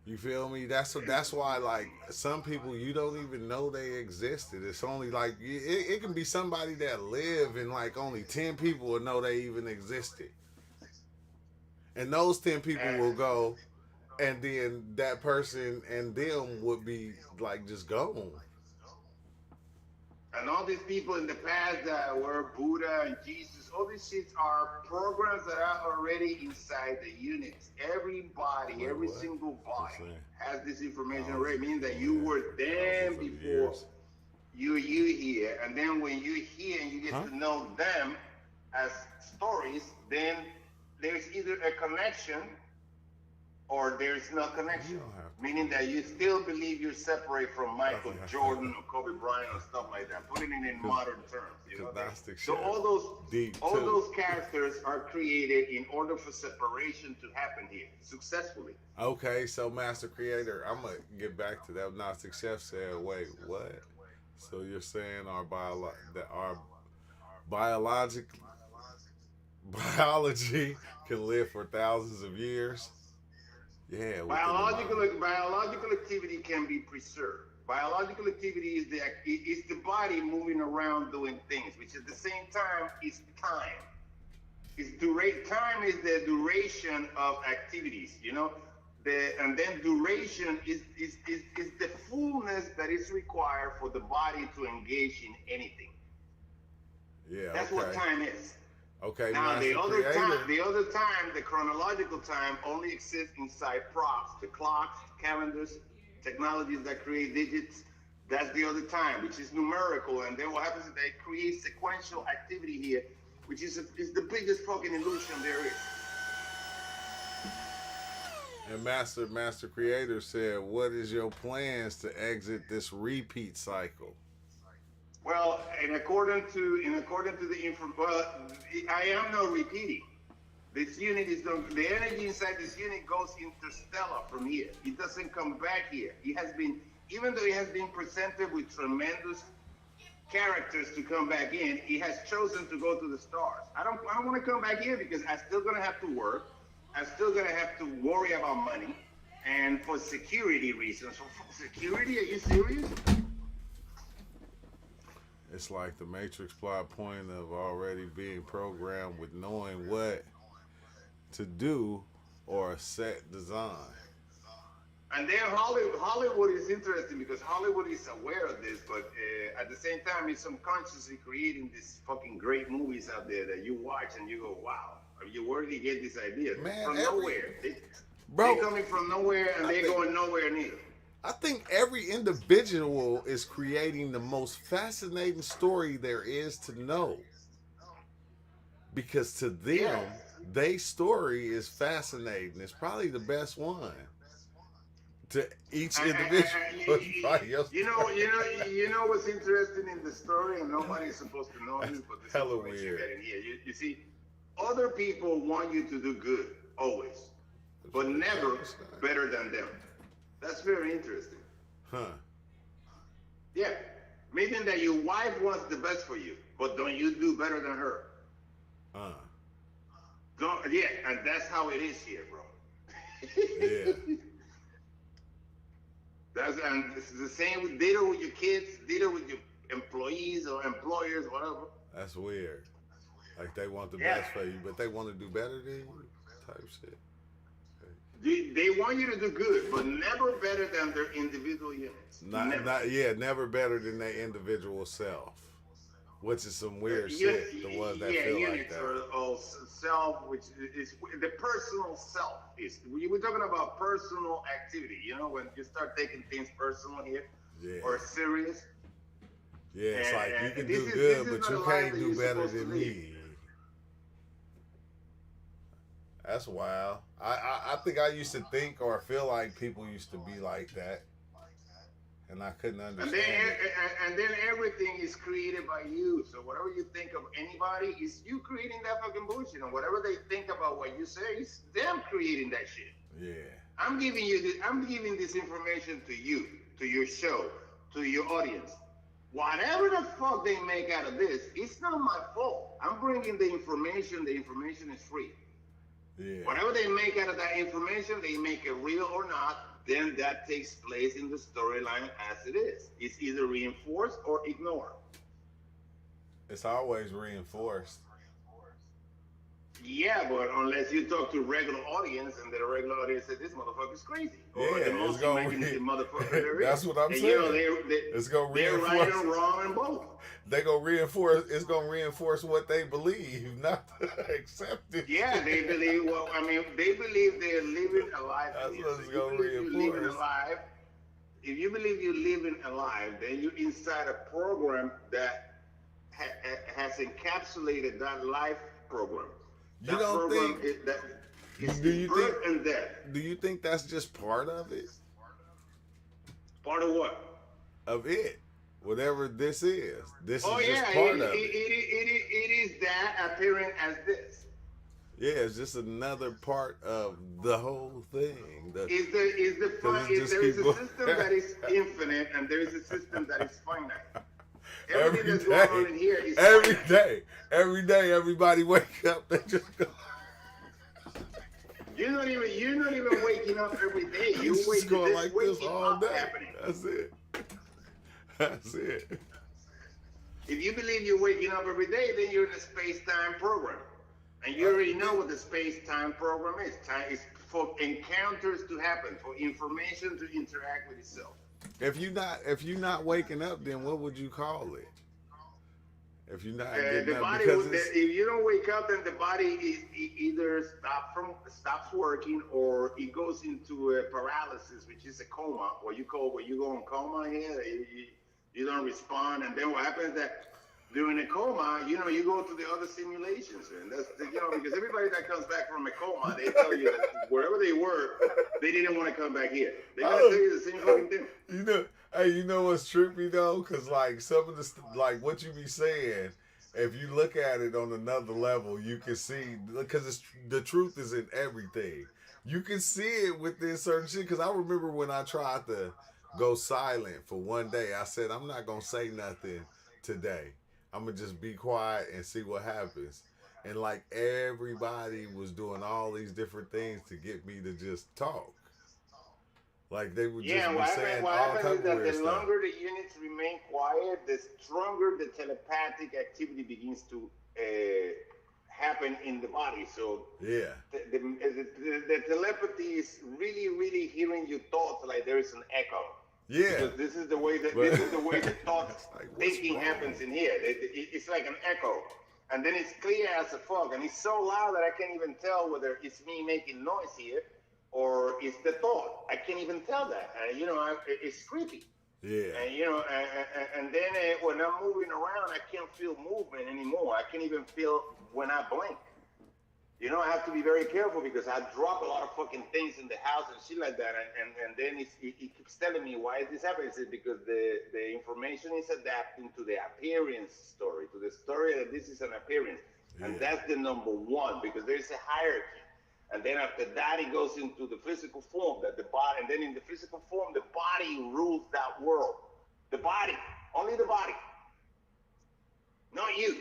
B: You feel me? That's why like some people you don't even know they existed. It's only like it can be somebody that live and like only 10 people will know they even existed, and those 10 people
D: And
B: will go, and then that person and them would be like just gone.
D: and all these people in the past that were Buddha and Jesus, all these shits are programs that are already inside the units. Every body,
B: Wait,
D: every
B: what?
D: single
B: What's
D: body
B: that?
D: has this information
B: Thousands.
D: already, meaning that
B: Oh
D: you
B: yeah,
D: were them
B: thousands of
D: before
B: years.
D: you here, and then when you hear and you get
B: Huh?
D: to know them as stories, then there's either a connection or there's no
B: You
D: connection.
B: don't have to
D: Meaning that you still believe you're separate from Michael Jordan or Kobe Bryant or stuff like that. Putting it in
B: because
D: modern terms, you know.
B: Gnostic
D: So
B: Chef deep
D: all
B: too.
D: those characters are created in order for separation to happen here successfully.
B: Okay, so Master Creator, I'm gonna get back to that. Gnostic Chef said, "Wait, what? So you're saying that our biologic biology can live for thousands of years? Yeah, within the mind.
D: Biological activity can be preserved. Biological activity is the body moving around doing things, which at the same time is time. Time is the duration of activities, you know. And then duration is the fullness that is required for the body to engage in anything.
B: Yeah,
D: That's what
B: okay,
D: time is.
B: okay,
D: Now
B: Master Creator.
D: the other time, the chronological time only exists inside props, the clocks, calendars, technologies that create digits. That's the other time, which is numerical. And then what happens is they create sequential activity here, which is the biggest fucking illusion there is.
B: And Master Creator said, "What is your plans to exit this repeat cycle?"
D: Well, in according to the info, well, I am not repeating. This unit is the energy inside this unit goes interstellar from here. It doesn't come back here. It has been, even though it has been presented with tremendous characters to come back in, it has chosen to go to the stars. I don't want to come back here because I'm still gonna have to work. I'm still gonna have to worry about money, and for security reasons. For security, are you serious?
B: It's like the Matrix plot point of already being programmed with knowing what to do or a set design.
D: And then Hollywood is interesting because Hollywood is aware of this, but at the same time, it's subconsciously creating these fucking great movies out there that you watch and you go, wow, where did you get this idea?
B: Man,
D: From
B: every
D: nowhere. They
B: bro,
D: coming from nowhere and
B: I
D: they're
B: think
D: going nowhere neither.
B: I think every individual is creating the most fascinating story there is to know because to
D: Yeah.
B: them, their story is fascinating. It's probably the best one to each individual. Everybody else
D: You know what's interesting in the story, and nobody's supposed to know
B: that's
D: this, but this
B: hella
D: information you
B: weird.
D: get in here. You see, other people want you to do good always, but never better than them. That's very interesting.
B: Huh?
D: Yeah, meaning that your wife wants the best for you, but don't you do better than her?
B: Uh.
D: Don't. Yeah, and that's how it is here, bro.
B: Yeah.
D: And it's the same with ditto with your kids, ditto with your employees or employers, whatever.
B: That's weird. Like they want the
D: Yeah.
B: best for you, but they want to do better than you. Type shit.
D: They want you to do good, but never better than their individual units. Never.
B: Never better than their individual self. Which is some weird
D: Uni-
B: shit. The ones that
D: yeah,
B: feel like
D: units
B: that.
D: or self, which is the personal self. We're talking about personal activity. You know, when you start taking things personal here
B: Yeah.
D: or serious.
B: Yeah, it's like you can
D: this
B: do
D: is-
B: good,
D: this is
B: but
D: not
B: you
D: a life
B: can't
D: that
B: do
D: you're
B: better
D: supposed to
B: than
D: live.
B: me. That's wild. I think I used to think or feel like people used to be like that, and I couldn't
D: And
B: understand
D: then,
B: it.
D: and then everything is created by you. So whatever you think of anybody, is you creating that fucking bullshit. And whatever they think about what you say, is them creating that shit.
B: Yeah.
D: I'm giving this information to you, to your show, to your audience. Whatever the fuck they make out of this, it's not my fault. I'm bringing the information. The information is free.
B: Yeah.
D: Whatever they make out of that information, they make it real or not, then that takes place in the storyline as it is. It's either reinforced or ignored.
B: It's always reinforced.
D: Yeah, but unless you talk to regular audience and the regular audience says this motherfucker's crazy, or
B: Yeah,
D: the
B: it's
D: most
B: gonna
D: imaginative motherfucker there is.
B: That's what I'm
D: and,
B: saying.
D: You know,
B: It's gonna
D: they're right
B: reinforce.
D: and wrong in both.
B: They gonna reinforce. It's gonna reinforce what they believe, not accept it.
D: Yeah, they believe. Well, I mean, they believe they're living a life.
B: That's
D: here.
B: what it's
D: So
B: gonna
D: you're living
B: reinforce.
D: alive. If you believe you're living alive, then you're inside a program that has encapsulated that life program.
B: You
D: That
B: don't
D: program
B: think?
D: is that. It's,
B: Do
D: it's
B: you think?
D: birth and death.
B: Do you think that's just part of it?
D: Part of what?
B: Of it, whatever this is. This
D: Oh
B: is just
D: yeah,
B: part of it.
D: it is that appearing as this.
B: Yeah, it's just another part of the whole thing.
D: Is
B: Because it just
D: there is
B: keep
D: a
B: going
D: system that is infinite and there is a system that is finite. Everything
B: every
D: that's going on
B: day,
D: in here is
B: every
D: finite.
B: day, every day. Everybody wake up. They just go.
D: You're not even waking up every day.
B: It's just going
D: This
B: like this
D: waking
B: all
D: up
B: day.
D: happening.
B: That's it. That's it.
D: If you believe you're waking up every day, then you're in a space-time program. And you already know what the space-time program is. Time is for encounters to happen, for information to interact with itself.
B: If you're not waking up, then what would you call it? If you're not
D: The
B: getting up,
D: body
B: because
D: would,
B: it's
D: if you don't wake up, then the body either stops working, or it goes into a paralysis, which is a coma. What you go in coma here, you don't respond, and then what happens is that during a coma, you go to the other simulations, and because everybody that comes back from a coma, they tell you that wherever they were, they didn't want to come back here. They're gonna tell you the same fucking thing.
B: you know, hey, you know what's trippy though? Cause like some of the like what you be saying, if you look at it on another level, you can see because the truth is in everything. You can see it within certain shit. Cause I remember when I tried to go silent for one day, I said I'm not gonna say nothing today. I'm gonna just be quiet and see what happens. And like everybody was doing all these different things to get me to just talk. Like they would
D: Yeah,
B: just be saying
D: what
B: all
D: happens
B: type
D: is
B: of
D: that
B: weird
D: the
B: stuff.
D: longer the units remain quiet, the stronger the telepathic activity begins to happen in the body. So
B: Yeah,
D: the telepathy is really, really hearing your thoughts like there is an echo,
B: yeah.
D: because this is the way that
B: But
D: this is the way the thoughts
B: it's like, what's
D: thinking happens
B: wrong?
D: in here. It's like an echo, and then it's clear as a fog, and it's so loud that I can't even tell whether it's me making noise here or it's the thought. I can't even tell that. It's creepy.
B: Yeah,
D: And then when I'm moving around, I can't feel movement anymore. I can't even feel when I blink. I have to be very careful because I drop a lot of fucking things in the house and shit like that. And then it keeps telling me why is this happening. It's because the information is adapting to the appearance story, to the story that this is an appearance. And
B: yeah.
D: that's the number one, because there's a hierarchy. And then after that, it goes into the physical form, that the body, and then in the physical form, the body rules that world. The body, only the body, not you.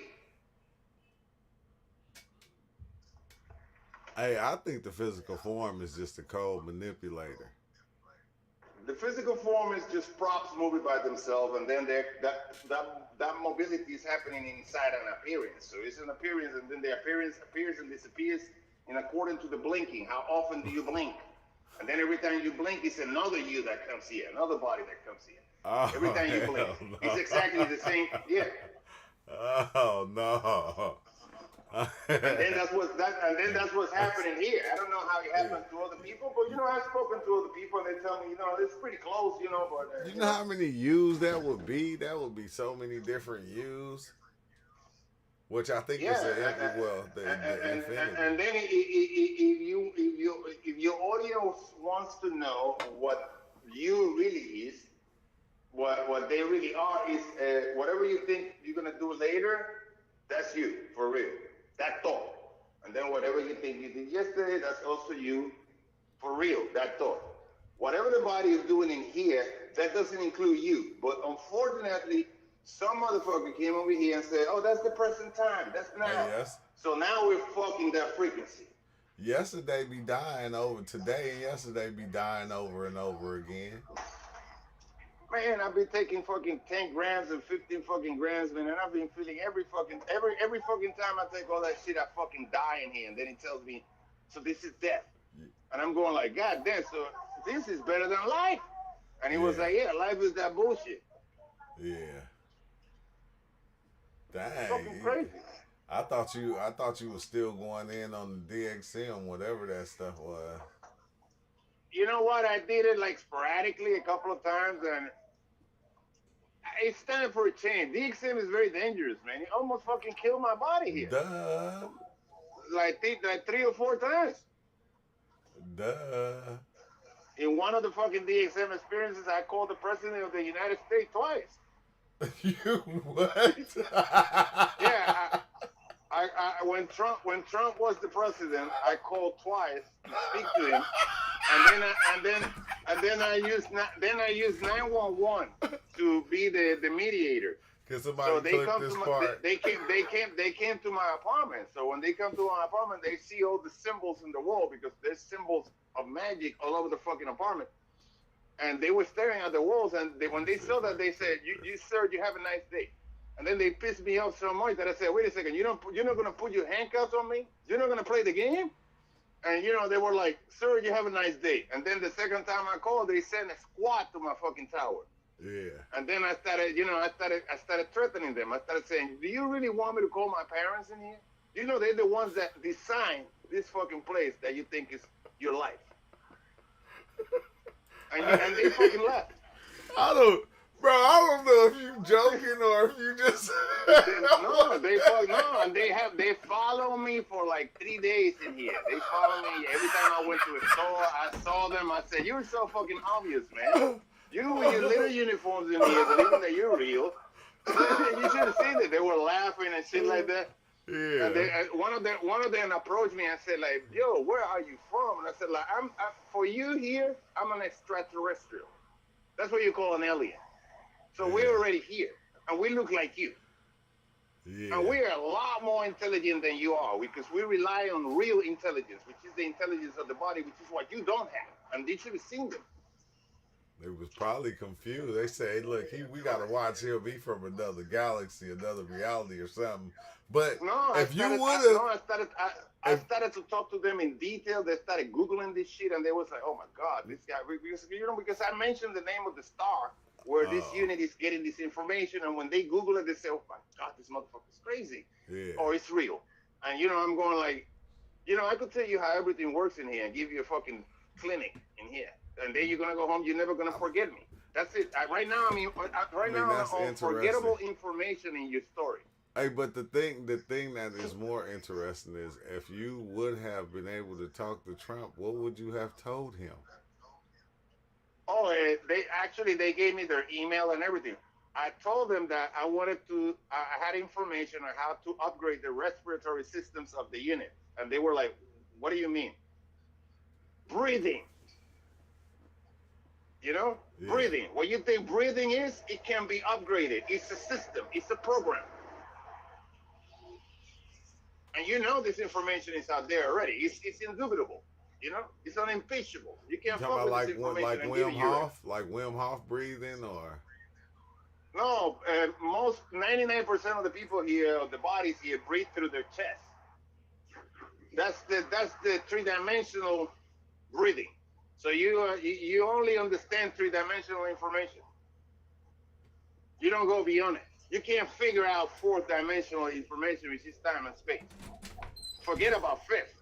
B: Hey, I think the physical form is just a code manipulator.
D: The physical form is just props moving by themselves, and then that mobility is happening inside an appearance. So it's an appearance, and then the appearance appears and disappears in according to the blinking. How often do you blink? And then every time you blink, it's another you that comes here, another body that comes here.
B: Oh
D: Every time you blink,
B: hell
D: it's
B: no!
D: exactly the same. Yeah.
B: Oh no!
D: And then that's what's happening here. I don't know how it
B: Yeah.
D: happens to other people, but I've spoken to other people, and they tell me, it's pretty close, but
B: You know how many U's that would be? That would be so many different U's, which I think is
D: yeah,
B: the infinity.
D: and then if your audience wants to know what you really is, what they really are is whatever you think you're gonna do later, that's you for real. That thought, and then whatever you think you did yesterday, that's also you for real. That thought. Whatever the body is doing in here, that doesn't include you. But unfortunately, some motherfucker came over here and said, "Oh, that's the present time. That's
B: Hey,
D: now."
B: yes.
D: So now we're fucking that frequency.
B: Yesterday be dying over today, and yesterday be dying over and over again.
D: Man, I've been taking fucking 10 grams and 15 fucking grams, man, and I've been feeling every fucking time I take all that shit, I fucking die in here. And then it tells me, so this is death. And I'm going like, God damn, so this is better than life. And he was
B: Yeah,
D: like, yeah, life is that bullshit.
B: yeah.
D: It's fucking
B: Dang.
D: crazy.
B: I thought you were still going in on the DXM, whatever that stuff was.
D: You know what? I did it like sporadically a couple of times, and it's time for a change. DXM is very dangerous, man. It almost fucking killed my body here.
B: Duh.
D: Like 3 or 4 times.
B: Duh.
D: In one of the fucking DXM experiences, I called the president of the United States twice.
B: You what?
D: Yeah, when Trump was the president, I called twice to speak to him, and then I used 911 to be the mediator.
B: Can
D: So
B: somebody
D: they
B: clip
D: come
B: this
D: to my
B: part?
D: they came to my apartment. So when they come to my apartment, they see all the symbols in the wall because there's symbols of magic all over the fucking apartment. And they were staring at the walls, and when they saw that, they said, "You sir, you have a nice day." And then they pissed me off so much that I said, "Wait a second, you're not gonna put your handcuffs on me? You're not gonna play the game?" And they were like, "Sir, you have a nice day." And then the second time I called, they sent a squad to my fucking tower.
B: Yeah.
D: And then I started threatening them. I started saying, "Do you really want me to call my parents in here? They're the ones that designed this fucking place that you think is your life." And they fucking left.
B: I don't, bro. I don't know if you joking or if you just.
D: No, and they follow me for like 3 days in here. They follow me every time I went to a store. I saw them. I said, "You're so fucking obvious, man. You with your little uniforms in here, believing that you're real." You should have seen it. They were laughing and shit like that.
B: Yeah.
D: And one of them approached me and said like, "Yo, where are you from?" And I said like, for you here, I'm an extraterrestrial. That's what you call an alien. So we're already here, and we look like you.
B: Yeah.
D: And we are a lot more intelligent than you are because we rely on real intelligence, which is the intelligence of the body, which is what you don't have. And they should have seen them.
B: They was probably confused. They say, "Look, we gotta watch him. He from another galaxy, another reality, or something." But
D: No,
B: if you would have,
D: I started to talk to them in detail. They started Googling this shit, and they was like, "Oh my God, this guy," because I mentioned the name of the star where this unit is getting this information, and when they Google it, they say, "Oh my God, this motherfucker's crazy," or "It's real." And I'm going like, I could tell you how everything works in here and give you a fucking clinic in here, and then you're gonna go home. You're never gonna forget me. That's it. Right now,
B: that's
D: I'm
B: interesting.
D: unforgettable information in your story.
B: Hey, but the thing that is more interesting is if you would have been able to talk to Trump, what would you have told him?
D: Oh, they gave me their email and everything. I told them that I had information on how to upgrade the respiratory systems of the unit, and they were like, "What do you mean?" Breathing.
B: Yeah.
D: Breathing. What you think breathing is, it can be upgraded. It's a system. It's a program. And this information is out there already. It's indubitable. It's unimpeachable. You
B: You
D: can't
B: talking
D: fuck
B: about
D: with this
B: like
D: information and give
B: Wim
D: it your.
B: Hof, like Wim Hof breathing, or
D: No, most 99% of the people here, of the bodies here, breathe through their chest. That's the three-dimensional breathing. So you only understand three-dimensional information. You don't go beyond it. You can't figure out fourth-dimensional information, which is time and space. Forget about fifth.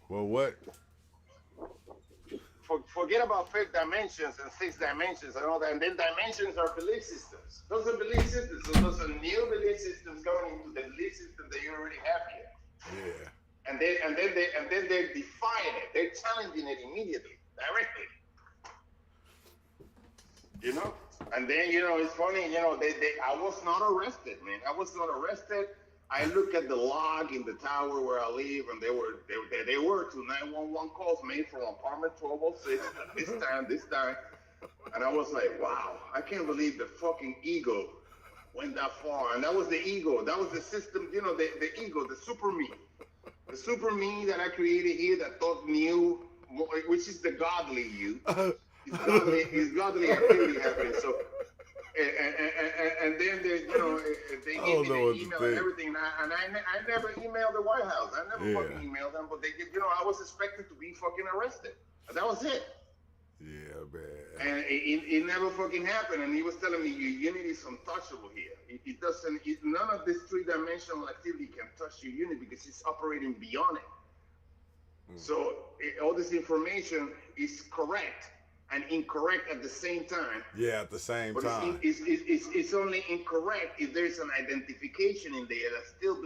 B: well, what?
D: Forget about fifth dimensions and six dimensions and all that. And then dimensions are belief systems. Those are belief systems. So those are new belief systems going into the belief system that you already have here.
B: Yeah.
D: And then they're defying it. They're challenging it immediately, directly. And then it's funny. I was not arrested, man. I was not arrested. I look at the log in the tower where I live, and there were two 911 calls made from apartment 1206 at this time, and I was like, wow, I can't believe the fucking ego went that far. And that was the ego. That was the system. The ego, the super me that I created here that thought knew, which is the godly you. It's godly activity happening. So. And then they gave me the email and everything, and I never emailed the White House. I never fucking emailed them, but I was expected to be fucking arrested. And that was it.
B: Yeah, man.
D: And it never fucking happened. And he was telling me, your unit is untouchable here. It doesn't. None of this three-dimensional activity can touch your unit because it's operating beyond it. So all this information is correct and incorrect at the same time.
B: Yeah, at the same time.
D: It's only incorrect if there's an identification in there that still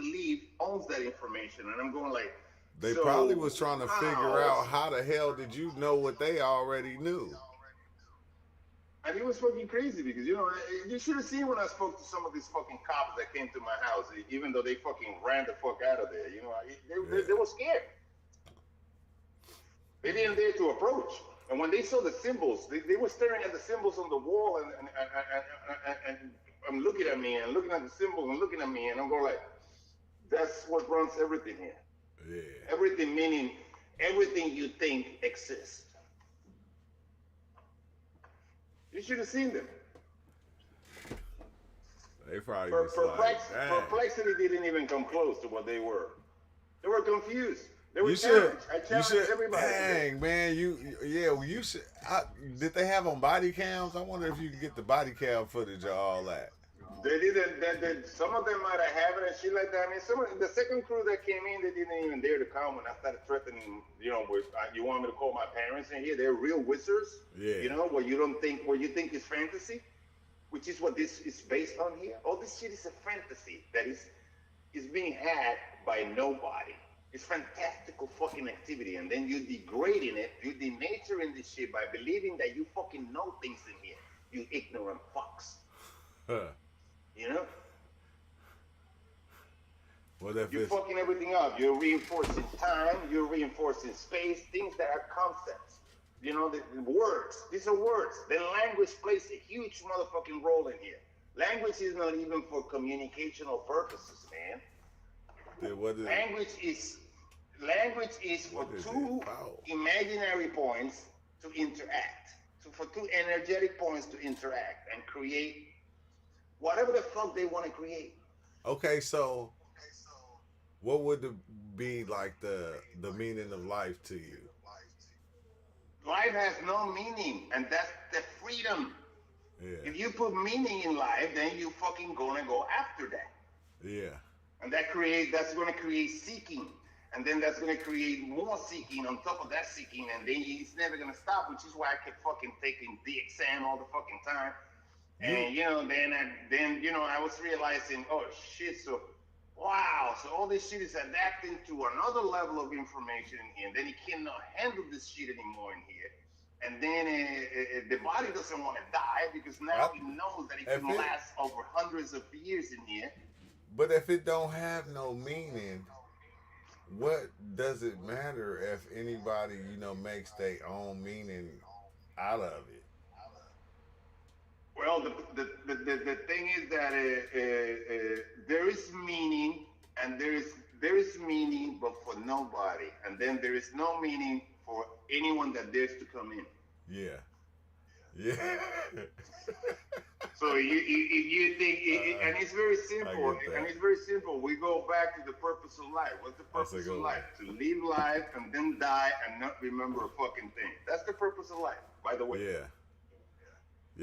D: owns that information. And I'm going like,
B: They probably
D: So
B: was trying to figure
D: how?
B: out how the hell did you know what they already knew.
D: And it was fucking crazy because you should have seen when I spoke to some of these fucking cops that came to my house, even though they fucking ran the fuck out of there. They
B: Yeah.
D: were scared. They didn't dare to approach. And when they saw the symbols, they were staring at the symbols on the wall and I'm looking at me and looking at the symbols and looking at me and I'm going like, that's what runs everything here.
B: Yeah.
D: Everything meaning everything you think exists. You should have seen them.
B: They probably was like, dang.
D: Perplexity didn't even come close to what they were. They were confused. They were
B: You should.
D: challenged. I
B: You
D: challenged
B: should.
D: everybody.
B: Dang, man. Yeah. Well, you should. Did they have on body cams? I wonder if you can get the body cam footage of all that.
D: They didn't. Some of them might have it and shit like that. I mean, the second crew that came in, they didn't even dare to come when I started threatening. With you want me to call my parents in here? They're real wizards.
B: Yeah.
D: What you think is fantasy, which is what this is based on here. All this shit is a fantasy that is being had by nobody. It's fantastical fucking activity, and then you're degrading it, you're denaturing this shit by believing that you fucking know things in here. You ignorant fucks.
B: Huh.
D: You know?
B: What if
D: You're
B: it's
D: fucking everything up. You're reinforcing time, you're reinforcing space, things that are concepts. The words. These are words. Then language plays a huge motherfucking role in here. Language is not even for communicational purposes, man.
B: what is
D: Language is for
B: what is
D: two
B: it about?
D: imaginary points to interact. So for two energetic points to interact and create whatever the fuck they want to create.
B: Okay, so what would be like the meaning of life to you?
D: Life has no meaning, and that's the freedom.
B: Yeah.
D: If you put meaning in life, then you fucking gonna go after that.
B: Yeah.
D: And that's gonna create seeking. And then that's gonna create more seeking on top of that seeking, and then it's never gonna stop, which is why I kept fucking taking the exam all the fucking time. And I was realizing, oh shit, so wow, so all this shit is adapting to another level of information in here, and then it cannot handle this shit anymore in here. And then the body doesn't want to die because now it knows that it can last over hundreds of years in here.
B: But if it don't have no meaning, what does it matter if anybody makes their own meaning out of it?
D: Well, the thing is that there is meaning, and there is meaning, but for nobody, and then there is no meaning for anyone that dares to come in.
B: Yeah. Yeah.
D: So if you think, and it's very simple, We go back to the purpose of life. What's the purpose of life? To live life and then die and not remember a fucking thing. That's the purpose of life, by the way.
B: Yeah.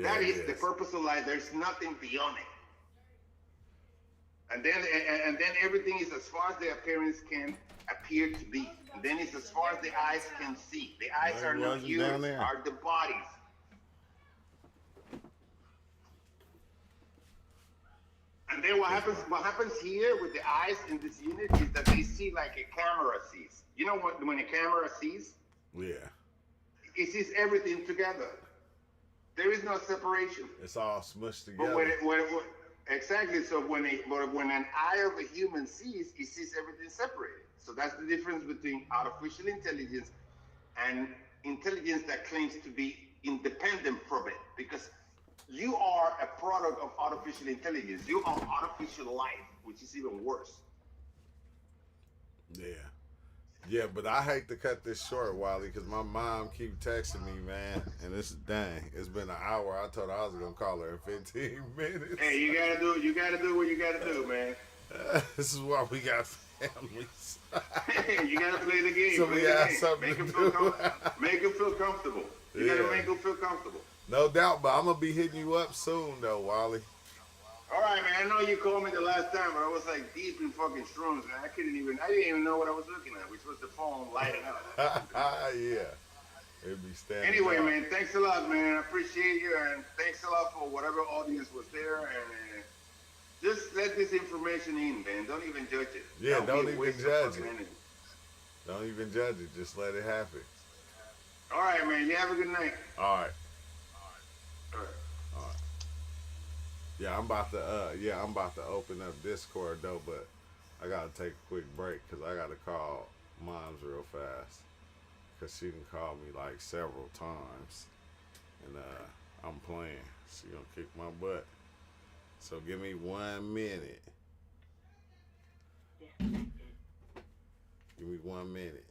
D: That is the purpose of life. There's nothing beyond it. And then everything is as far as the appearance can appear to be. And then it's as far as the eyes can see. The eyes are not yours, are the bodies. And then what happens here with the eyes in this unit is that they see like a camera sees. You know what? When a camera sees,
B: Yeah.
D: it sees everything together. There is no separation.
B: It's all smushed together.
D: But exactly. So when an eye of a human sees, it sees everything separated. So that's the difference between artificial intelligence and intelligence that claims to be independent from it. Because you are a product of artificial intelligence. You are artificial life, which is even worse.
B: Yeah. Yeah, but I hate to cut this short, Wally, because my mom keep texting me, man. And it's been an hour. I told her I was gonna call her in 15 minutes.
D: Hey, you gotta do what you gotta do, man.
B: This is why we got families.
D: You gotta play the game.
B: So we have something
D: make
B: to
D: him
B: do.
D: Make him feel comfortable. You gotta make him feel comfortable.
B: No doubt, but I'm gonna be hitting you up soon, though, Wally.
D: All right, man. I know you called me the last time, but I was like deep in fucking shrooms, man. I didn't even know what I was looking at, which was the phone lighting up.
B: Yeah. It'd be standing
D: Anyway,
B: out.
D: man, thanks a lot, man. I appreciate you, and thanks a lot for whatever audience was there. And just let this information in, man. Don't even judge it.
B: Yeah,
D: That'll
B: don't
D: be a
B: even
D: waste of
B: judge
D: fucking
B: it.
D: energy.
B: Don't even judge it. Just let it happen.
D: All right, man. You have a good night.
B: All right.
D: All right.
B: All right. I'm about to open up Discord though, but I gotta take a quick break because I gotta call moms real fast because she can call me like several times, and I'm playing. She gonna kick my butt. So give me 1 minute. Give me 1 minute.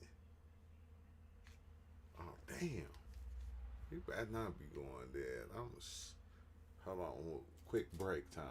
B: Oh damn, you better not be going dead. Hold on, quick break time.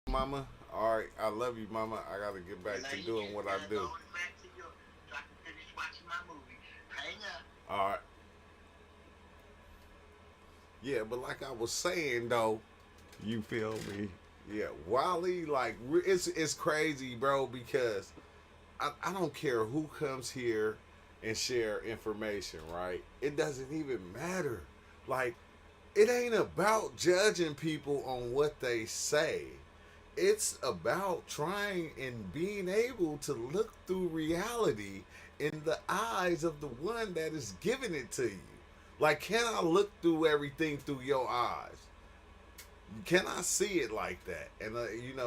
B: Mama. All right, I love you, Mama. I gotta get back to doing what I do. All right. Yeah, but like I was saying though, you feel me? Yeah, Wally, like it's crazy, bro, because I don't care who comes here and share information, right? It doesn't even matter. Like, it ain't about judging people on what they say. It's about trying and being able to look through reality in the eyes of the one that is giving it to you. Like, can I look through everything through your eyes? Can I see it like that? And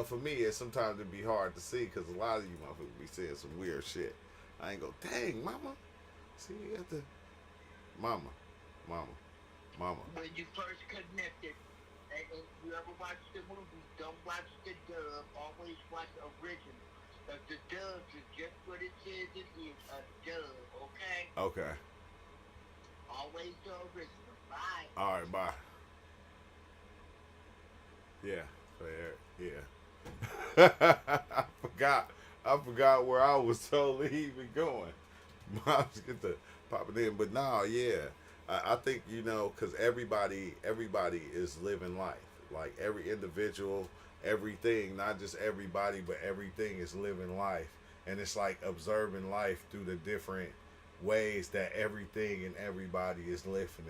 B: for me, it's sometimes it'd be hard to see because a lot of you motherfuckers be saying some weird shit. I ain't go, dang, mama. See, you got the mama, mama, mama.
E: When you first connected, and you ever watch the movie, don't watch the dub. Always watch the original. The dub is just what it says it is, a dub, okay?
B: Okay.
E: Always the original. Bye.
B: All right, bye. Yeah, fair. Yeah. I forgot where I was totally even going. Moms get to popping in, but nah, yeah. I think because everybody is living life. Like every individual, everything, not just everybody, but everything is living life, and it's like observing life through the different ways that everything and everybody is living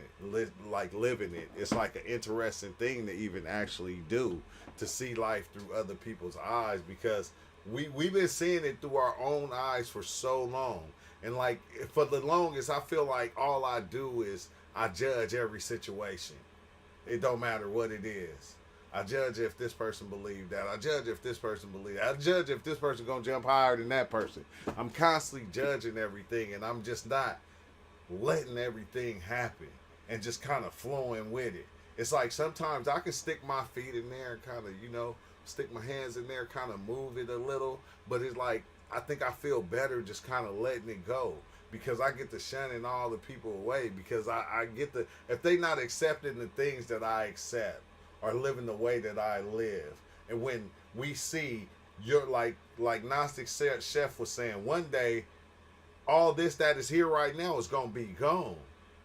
B: it. It's like an interesting thing to even actually do, to see life through other people's eyes, because we've been seeing it through our own eyes for so long. And like for the longest, I feel like all I do is I judge every situation. It don't matter what it is. I judge if this person believed that. I judge if this person believed that. I judge if this person gonna jump higher than that person. I'm constantly judging everything, and I'm just not letting everything happen and just kind of flowing with it. It's like sometimes I can stick my feet in there and kind of, stick my hands in there, kind of move it a little, but it's like I think I feel better just kind of letting it go, because I get to shunning all the people away, because I get the, if they not accepting the things that I accept or living the way that I live. And when we see, you're like Gnostic Chef was saying, one day all this that is here right now is gonna be gone.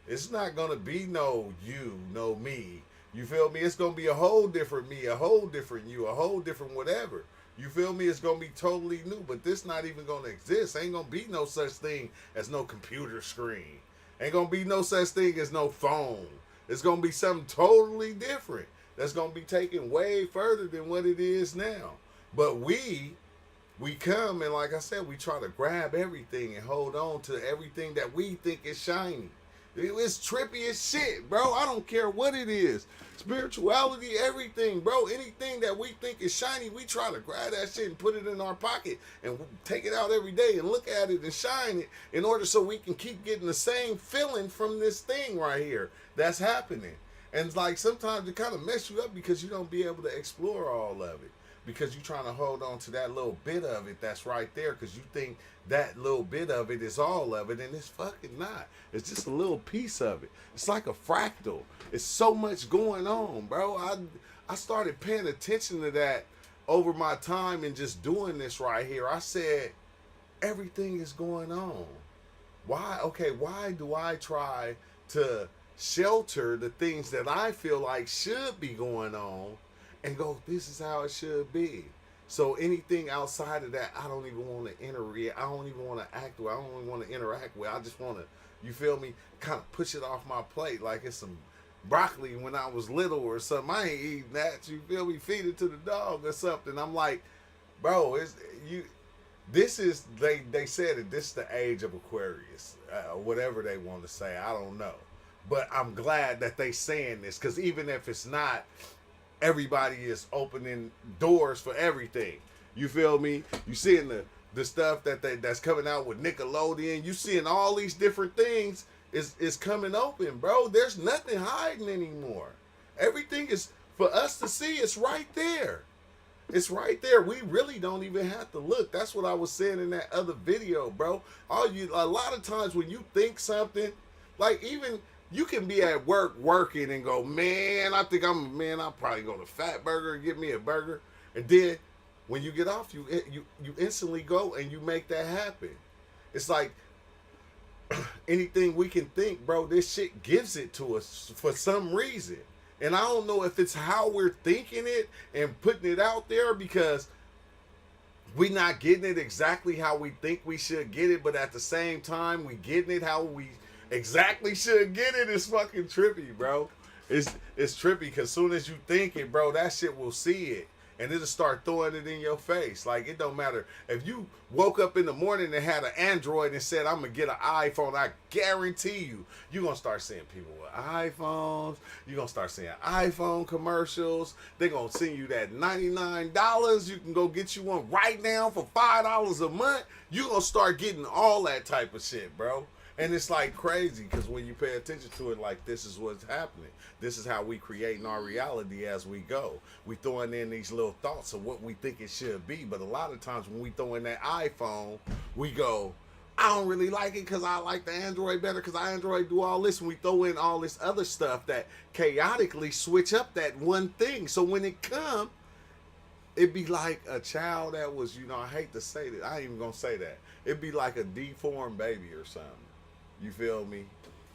B: It's not gonna be no you, no me. You feel me? It's gonna be a whole different me, a whole different you, a whole different whatever. You feel me? It's gonna be totally new, but this not even gonna exist. Ain't gonna be no such thing as no computer screen. Ain't gonna be no such thing as no phone. It's gonna be something totally different. That's gonna be taken way further than what it is now. But we come and like I said, we try to grab everything and hold on to everything that we think is shiny. It's trippy as shit, bro. I don't care what it is. Spirituality, everything, bro. Anything that we think is shiny, we try to grab that shit and put it in our pocket and take it out every day and look at it and shine it in order so we can keep getting the same feeling from this thing right here that's happening. And it's like sometimes it kind of mess you up because you don't be able to explore all of it because you're trying to hold on to that little bit of it that's right there because you think that little bit of it is all of it, and it's fucking not. It's just a little piece of it. It's like a fractal. It's so much going on, bro. I started paying attention to that over my time and just doing this right here. I said, everything is going on. Why? Okay, why do I try to shelter the things that I feel like should be going on and go, this is how it should be? So anything outside of that, I don't even want to I don't even want to act with. I don't even want to interact with. I just want to, you feel me, kind of push it off my plate like it's some broccoli when I was little or something. I ain't eating that. You feel me? Feed it to the dog or something. I'm like, bro, it's you. This is they said it. This is the age of Aquarius, whatever they want to say. I don't know, but I'm glad that they saying this because even if it's not, everybody is opening doors for everything. You feel me? You seeing the stuff that's coming out with Nickelodeon. You seeing all these different things is coming open, bro. There's nothing hiding anymore. Everything is for us to see. It's right there. It's right there. We really don't even have to look. That's what I was saying in that other video, bro. A lot of times when you think something, like even you can be at work working and go, man, I think I'll probably go to Fat Burger and get me a burger. And then when you get off, you instantly go and you make that happen. It's like anything we can think, bro, this shit gives it to us for some reason. And I don't know if it's how we're thinking it and putting it out there because we not getting it exactly how we think we should get it, but at the same time we getting it how we exactly should get it. Is fucking trippy, bro. It's trippy because soon as you think it, bro, that shit will see it and it'll start throwing it in your face. Like it don't matter if you woke up in the morning and had an Android and said I'm gonna get an iPhone. I guarantee you gonna start seeing people with iPhones. You gonna start seeing iPhone commercials. They gonna send you that $99. You can go get you one right now for $5 a month. You gonna start getting all that type of shit, bro. And it's like crazy because when you pay attention to it, like this is what's happening. This is how we creating our reality as we go. We throwing in these little thoughts of what we think it should be. But a lot of times when we throw in that iPhone, we go, I don't really like it because I like the Android better because Android do all this. And we throw in all this other stuff that chaotically switch up that one thing. So when it come, it'd be like a child that was, I hate to say that. I ain't even going to say that. It'd be like a deformed baby or something. You feel me?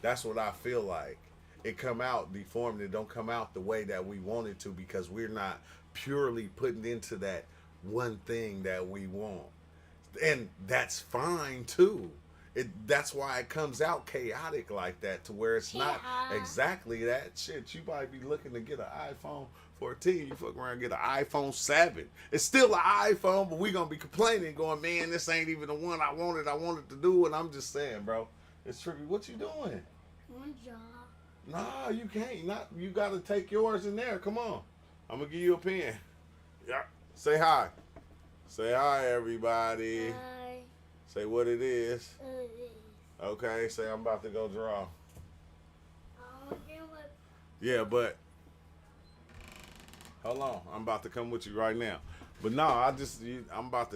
B: That's what I feel like. It come out deformed. It don't come out the way that we want it to because we're not purely putting into that one thing that we want. And that's fine too. That's why it comes out chaotic like that to where it's not exactly that shit. You might be looking to get an iPhone 14. You fuck around and get an iPhone 7. It's still an iPhone, but we gonna be complaining going, man, this ain't even the one I wanted to do. And I'm just saying, bro. It's tricky. What you doing?
F: One job.
B: Nah, you can't. You gotta take yours in there. Come on. I'm gonna give you a pen. Yeah. Say hi. Say hi, everybody.
F: Hi.
B: Say what it is. Okay. Say I'm about to go draw. Yeah, but hold on. I'm about to come with you right now. But no, I'm about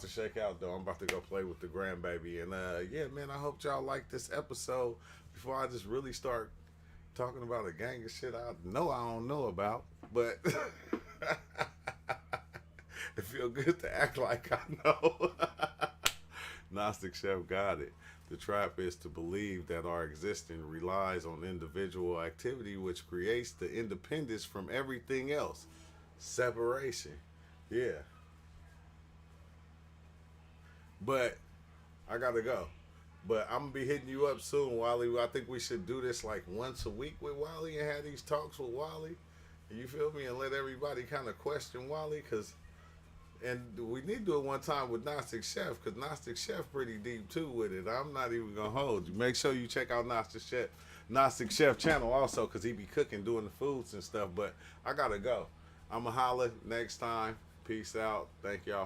B: to shake out though. I'm about to go play with the grandbaby, and yeah, man. I hope y'all like this episode. Before I just really start talking about a gang of shit I don't know about, but it feel good to act like I know. Gnostic Chef got it. The trap is to believe that our existence relies on individual activity, which creates the independence from everything else. Separation. Yeah. But I gotta go. But I'm gonna be hitting you up soon, Wally. I think we should do this like once a week with Wally and have these talks with Wally. You feel me? And let everybody kind of question Wally, cause and we need to do it one time with Gnostic Chef, cause Gnostic Chef pretty deep too with it. I'm not even gonna hold you. Make sure you check out Gnostic Chef channel also, cause he be cooking, doing the foods and stuff. But I gotta go. I'ma holla next time. Peace out. Thank y'all